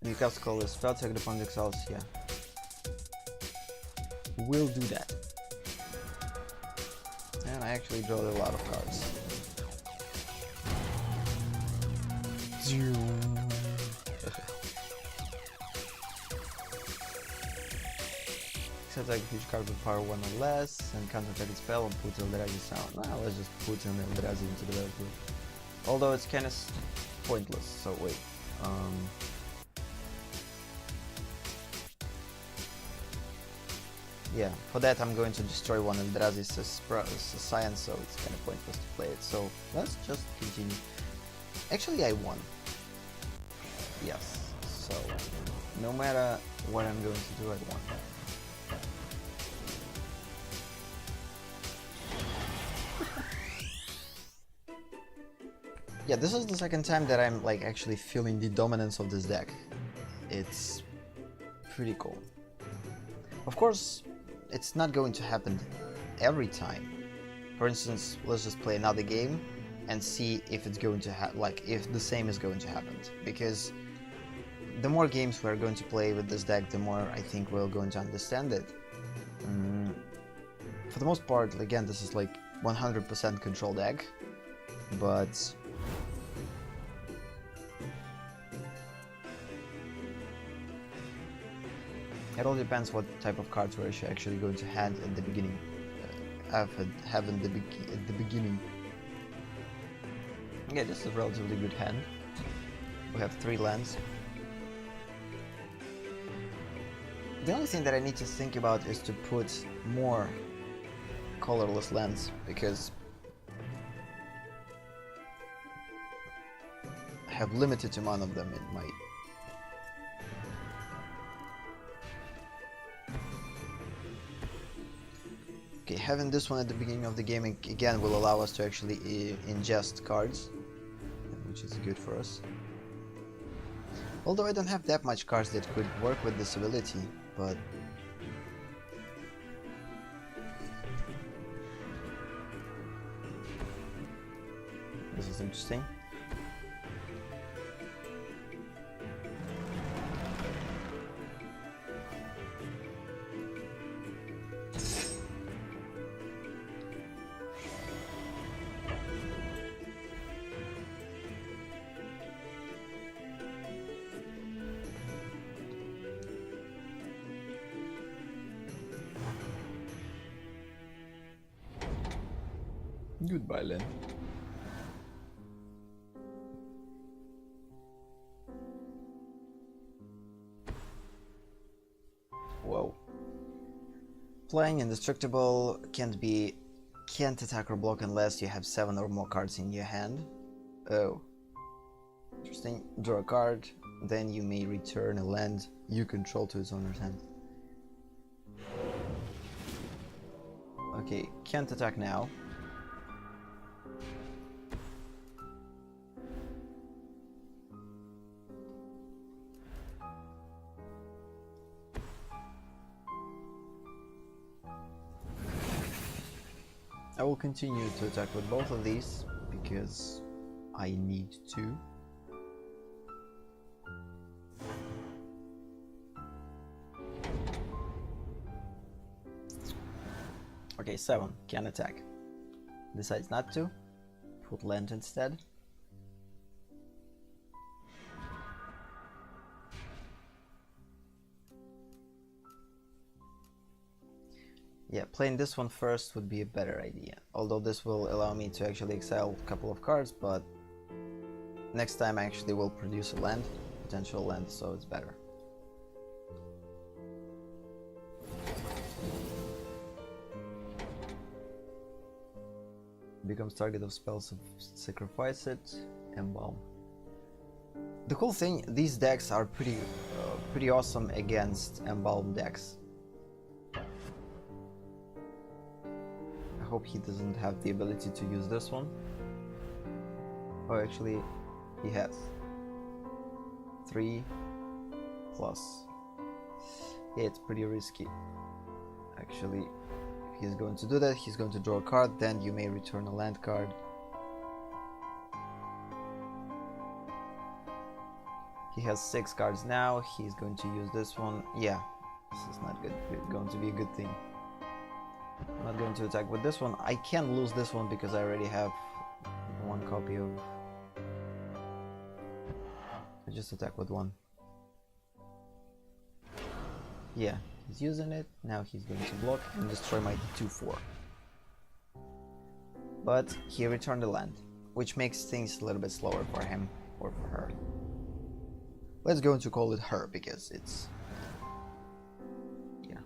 You cast call a spell, take the opponent exiles, yeah. We'll do that. And I actually draw a lot of cards. Except like a huge card with power 1 or less, and counter-attack its spell and put Eldrazi sound. Nah, let's just put an Eldrazi into the battlefield. Although it's kind of pointless, so wait. Yeah, for that I'm going to destroy one Eldrazi's science, so it's kind of pointless to play it. So let's just continue. Actually, I won. Yes, so no matter what I'm going to do, I won. Yeah, this is the second time that I'm like actually feeling the dominance of this deck. It's pretty cool. Of course, it's not going to happen every time. For instance, let's just play another game and see if it's going to if the same is going to happen. Because the more games we're going to play with this deck, the more I think we're going to understand it. For the most part, again, this is like 100% control deck, but it all depends what type of cards we're actually going to hand at the beginning. At the beginning. Yeah, this is a relatively good hand. We have 3 lands. The only thing that I need to think about is to put more colorless lands, because I have limited amount of them in my... Okay, having this one at the beginning of the game again will allow us to actually ingest cards, which is good for us. Although I don't have that much cards that could work with this ability, but... This is interesting. Goodbye, Len. Whoa. Playing indestructible can't attack or block unless you have 7 or more cards in your hand. Oh. Interesting. Draw a card, then you may return a land you control to its owner's hand. Okay, can't attack now. I will continue to attack with both of these because I need to. Okay, 7 can attack. Decides not to. put land instead. Yeah, playing this one first would be a better idea. Although this will allow me to actually exile a couple of cards, but next time I actually will produce a land, potential land, so it's better. Becomes target of spells, sacrifice it, embalm. The cool thing, these decks are pretty awesome against embalm decks. I hope he doesn't have the ability to use this one. Oh, actually, he has. 3+. Yeah, it's pretty risky. Actually, if he's going to do that, he's going to draw a card, then you may return a land card. He has 6 cards now, he's going to use this one. Yeah, this is not good. It's going to be a good thing. I'm not going to attack with this one. I can lose this one because I already have one copy of... I just attack with one. Yeah, he's using it. Now he's going to block and destroy my 2/4. But he returned the land, which makes things a little bit slower for him or for her. Let's go to call it her because it's... yeah.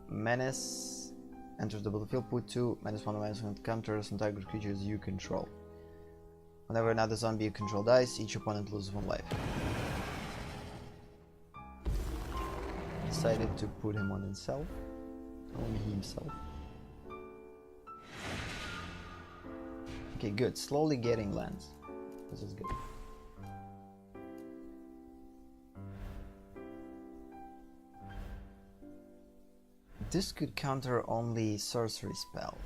Menace enters the battlefield, put 2 -1/-1 counters on target creatures you control. Whenever another zombie you control dies, each opponent loses 1 life. Decided to put him on himself. Only himself. Okay, good. Slowly getting lands. This is good. This could counter only sorcery spell.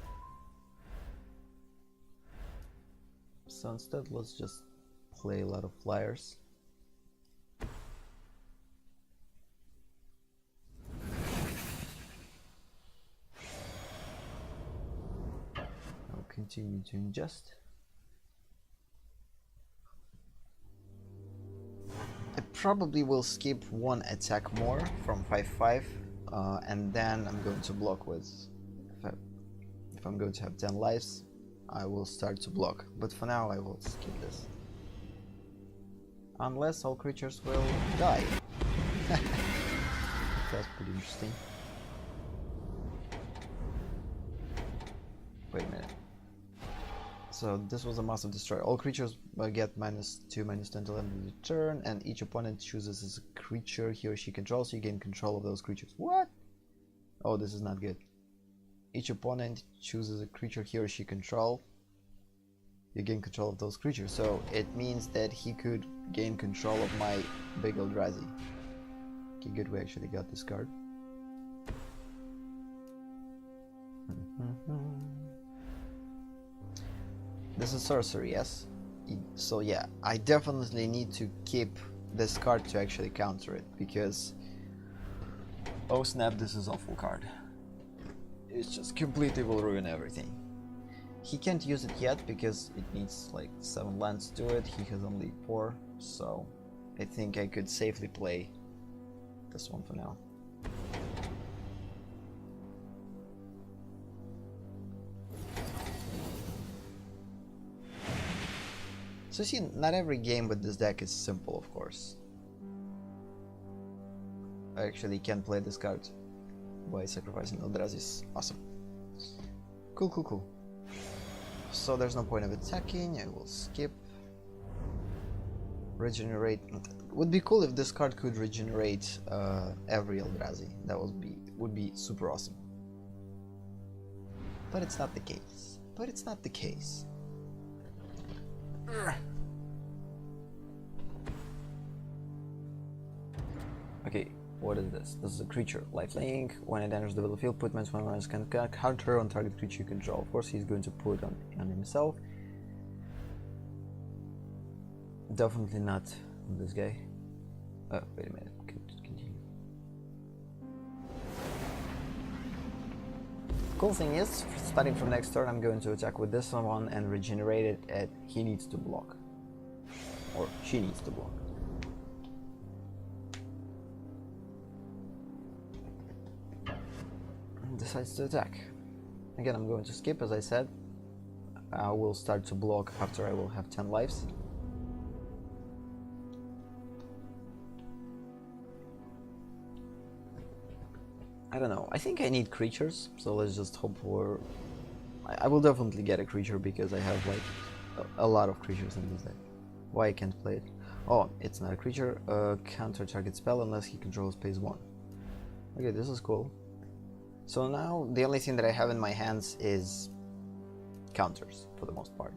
So instead, let's just play a lot of flyers. I'll continue to ingest. I probably will skip 1 attack more from 5/5. And then I'm going to block with, if I'm going to have 10 lives, I will start to block. But for now I will skip this. Unless all creatures will die. That's pretty interesting. Wait a minute. So this was a massive destroy. All creatures get -2, -10 till end of the turn, and each opponent chooses as a creature he or she controls, so you gain control of those creatures. What? Oh, this is not good. Each opponent chooses a creature he or she control. You gain control of those creatures, so it means that he could gain control of my big Eldrazi. Okay, good, we actually got this card. This is sorcery, yes? So yeah, I definitely need to keep this card to actually counter it, because... oh snap, this is awful card. It's just completely will ruin everything. He can't use it yet because it needs like 7 lands to do it. He has only 4, so I think I could safely play this one for now. So see, not every game with this deck is simple, of course. I actually can play this card by sacrificing Eldrazi. Awesome. Cool, cool, cool. So there's no point of attacking, I will skip. Regenerate. Would be cool if this card could regenerate every Eldrazi. That would be super awesome. But it's not the case. But it's not the case. Okay, What is this? This is a creature, lifelink. When it enters the battlefield, put -1/-1 can counter on target creature you control. Of course, he's going to put on himself. Definitely not on this guy. Oh, wait a minute. Continue. Cool thing is, starting from next turn, I'm going to attack with this one and regenerate it, and he needs to block. Or she needs to block. Decides to attack. Again, I'm going to skip, as I said. I will start to block after I will have 10 lives. I don't know. I think I need creatures, so let's just hope for... I will definitely get a creature because I have like a lot of creatures in this deck. Why I can't play it? Oh, it's not a creature. Counter target spell unless he controls phase 1. Okay, this is cool. So now the only thing that I have in my hands is counters for the most part,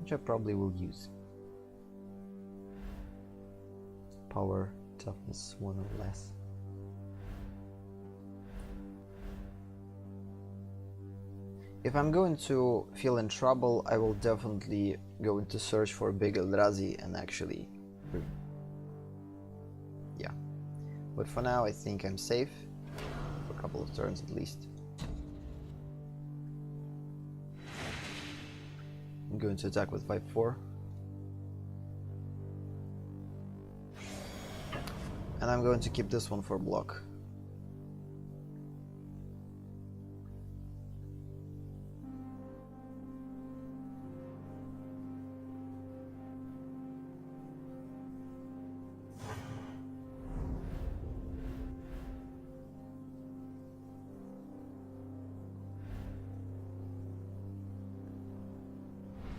which I probably will use. Power, toughness, 1 or less. If I'm going to feel in trouble, I will definitely go into search for a big Eldrazi and actually... yeah. But for now I think I'm safe. For a couple of turns at least. I'm going to attack with 5/4. And I'm going to keep this one for block.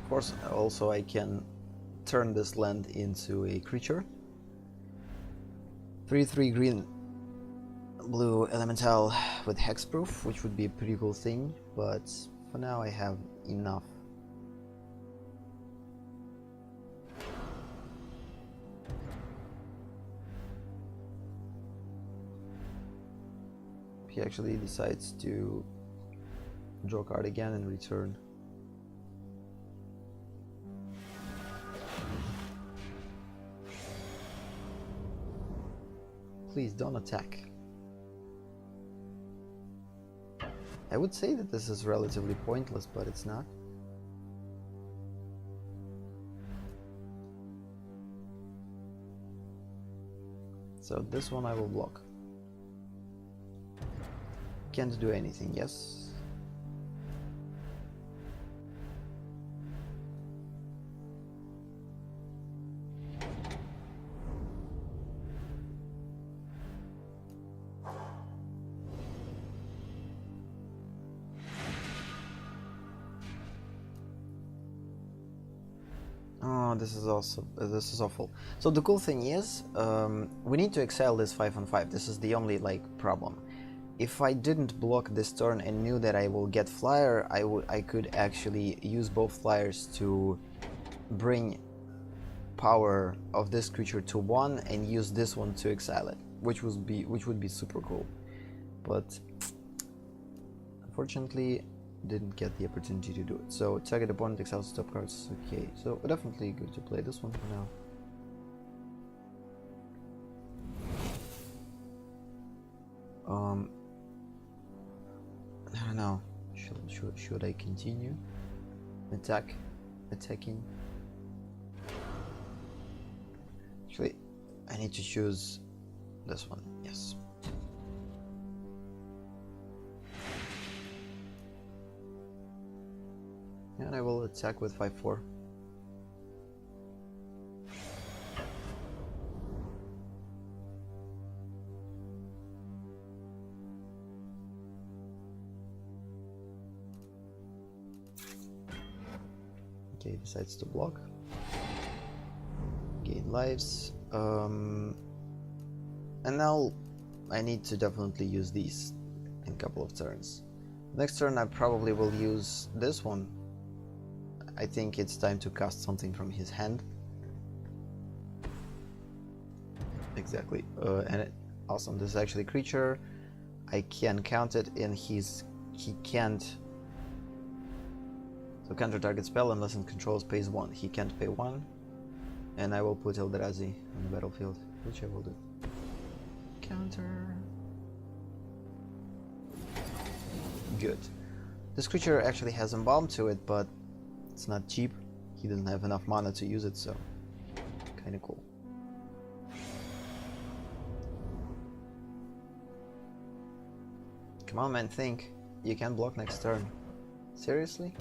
Of course, also I can turn this land into a creature. 3/3 green blue elemental with hexproof, which would be a pretty cool thing, but for now I have enough. He actually decides to draw a card again and return. Please don't attack. I would say that this is relatively pointless, but it's not. So this one I will block. Can't do anything, yes? Oh, this is awful. So the cool thing is, we need to exile this 5/5. This is the only like problem. If I didn't block this turn and knew that I will get flyer, I could actually use both flyers to bring power of this creature to 1 and use this one to exile it, which would be super cool. But unfortunately, didn't get the opportunity to do it. So target opponent exiles top cards. Okay, so definitely good to play this one for now. I don't know. Should I continue? Attacking. Actually, I need to choose this one. Yes. And I will attack with 5/4. Okay, decides to block. Gain lives. And now I need to definitely use these in a couple of turns. Next turn I probably will use this one. I think it's time to cast something from his hand. Exactly. Awesome. This is actually a creature. I can count it in his. He can't. So counter target spell unless it controls pays 1. He can't pay 1. And I will put Eldrazi on the battlefield, which I will do. Counter. Good. This creature actually has Embalm to it, but it's not cheap. He doesn't have enough mana to use it, so kinda cool. Come on, man, think. You can block next turn. Seriously?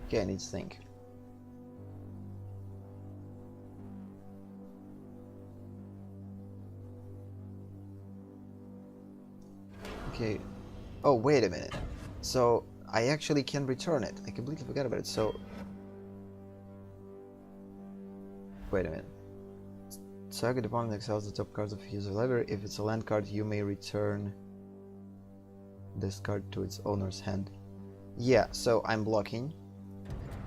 Okay, I need to think. Okay. Oh, wait a minute. So, I actually can return it. I completely forgot about it. So, wait a minute. Target opponent exiles the top cards of his library. If it's a land card, you may return this card to its owner's hand. Yeah, so I'm blocking.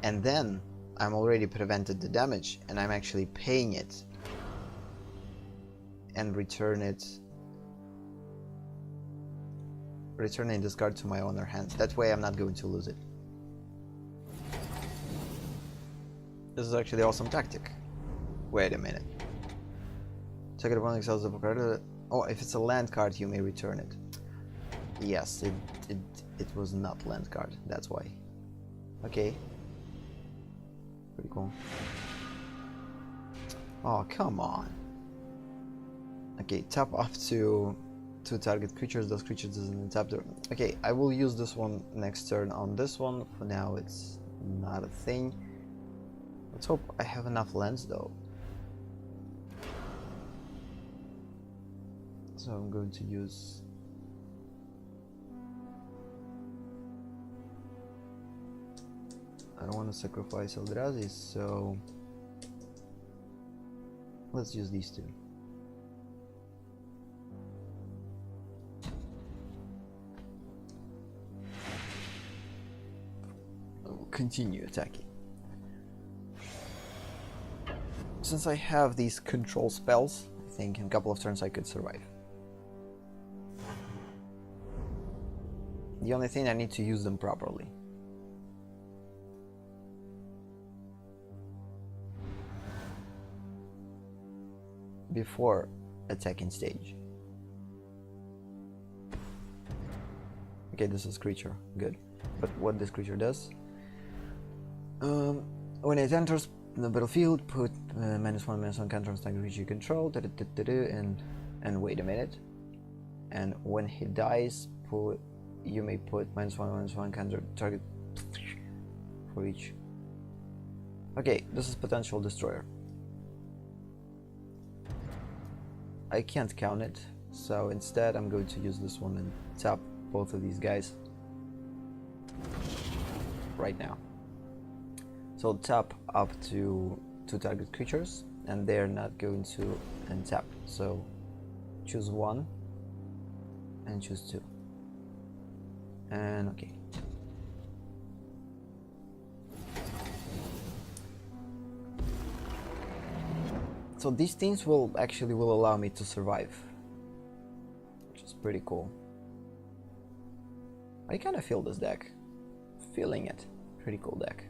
And then I'm already prevented the damage, and I'm actually paying it. And returning this card to my owner's hands. That way I'm not going to lose it. This is actually an awesome tactic. Wait a minute. Target opponent exiles the card. Oh, if it's a land card, you may return it. Yes, it was not land card. That's why. Okay. Pretty cool. Oh, come on. Okay, tap up to target creatures. Those creatures doesn't tap their... Okay, I will use this one next turn on this one. For now, it's not a thing. Let's hope I have enough lands, though. So I'm going to use... I don't want to sacrifice Eldrazi, so... Let's use these two. Continue attacking. Since I have these control spells, I think in a couple of turns I could survive. The only thing I need to use them properly. Before attacking stage. Okay, this is creature. Good. But what this creature does... when it enters the battlefield, put -1/-1 counter on target creature you control, and wait a minute. And when he dies, you may put -1/-1 counter target for each. Okay, this is potential destroyer. I can't count it, so instead I'm going to use this one and tap both of these guys right now. So tap up to 2 target creatures, and they're not going to untap. So choose 1 and choose 2. And okay. So these things will allow me to survive, which is pretty cool. I kind of feel this deck. Feeling it. Pretty cool deck.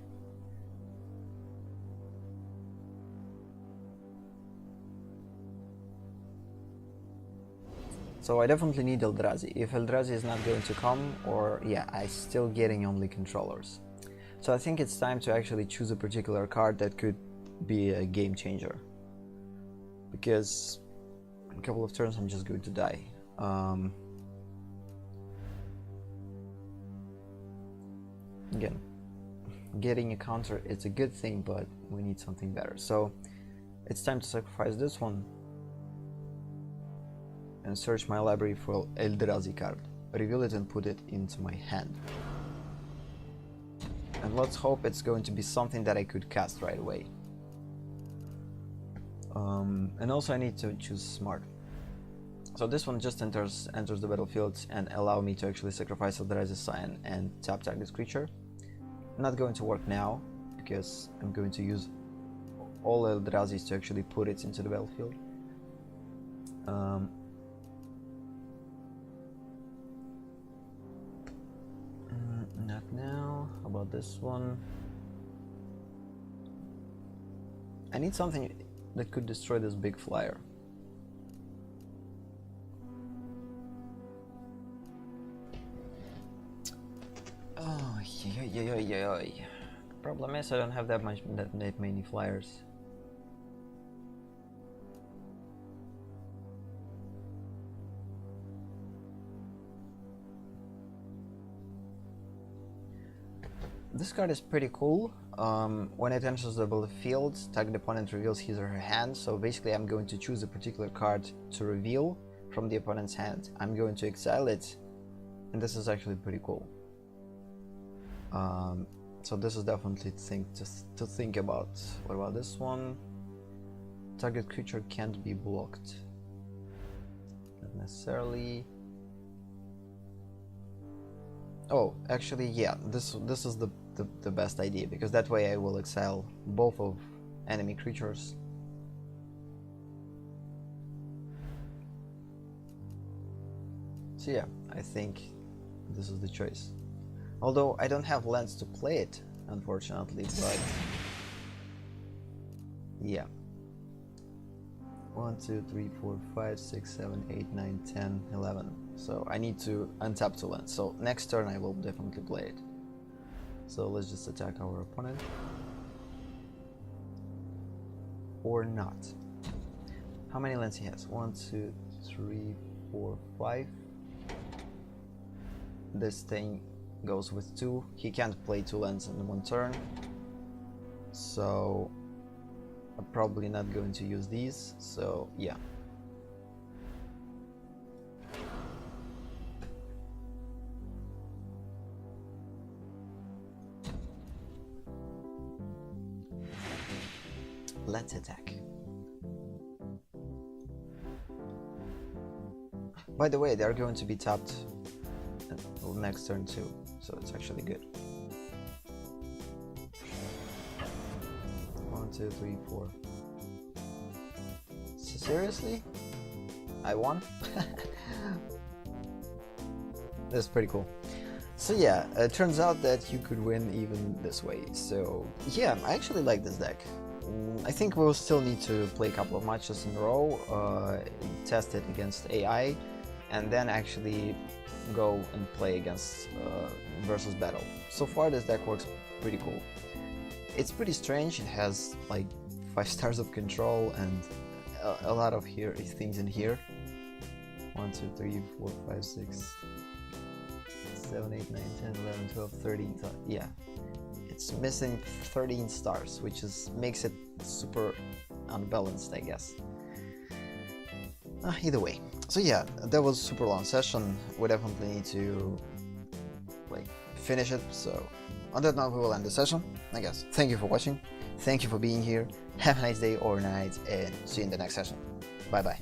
So I definitely need Eldrazi. If Eldrazi is not going to come, or yeah, I'm still getting only controllers. So I think it's time to actually choose a particular card that could be a game changer. Because in a couple of turns I'm just going to die. Again, getting a counter, it's a good thing, but we need something better. So it's time to sacrifice this one and search my library for Eldrazi card, reveal it and put it into my hand. And let's hope it's going to be something that I could cast right away. And also I need to choose smart. So this one just enters the battlefield and allow me to actually sacrifice Eldrazi Scion and tap target creature. Not going to work now because I'm going to use all Eldrazi's to actually put it into the battlefield. Not now. How about this one? I need something that could destroy this big flyer. Oh, yeah. Problem is I don't have that many flyers. This card is pretty cool. When it enters the battlefield, target opponent reveals his or her hand. So basically I'm going to choose a particular card to reveal from the opponent's hand. I'm going to exile it, and this is actually pretty cool. So this is definitely to think about. What about this one? Target creature can't be blocked. Not necessarily. Oh, actually, yeah, this is the best idea, because that way I will exile both of enemy creatures. So yeah, I think this is the choice. Although I don't have lands to play it, unfortunately, but yeah. 1, 2, 3, 4, 5, 6, 7, 8, 9, 10, 11. So I need to untap 2 lands. So next turn I will definitely play it. So let's just attack our opponent. Or not. How many lands he has? 1, 2, 3, 4, 5. This thing goes with 2. He can't play 2 lands in 1 turn. So I'm probably not going to use these. So yeah. Let's attack. By the way, they are going to be tapped next turn too, so it's actually good. 1, 2, 3, 4. Seriously? I won? That's pretty cool. So yeah, it turns out that you could win even this way. So yeah, I actually like this deck. I think we'll still need to play a couple of matches in a row, test it against AI, and then actually go and play against versus battle. So far this deck works pretty cool. It's pretty strange. It has like 5 stars of control and a lot of things in here. 1, 2, 3, 4, 5, 6, 7, 8, 9, 10, 11, 12, 13. So yeah. It's missing 13 stars, which makes it super unbalanced, I guess. Either way. So yeah, that was a super long session. We definitely need to finish it. So on that note, we will end the session, I guess. Thank you for watching. Thank you for being here. Have a nice day or night, and see you in the next session. Bye bye.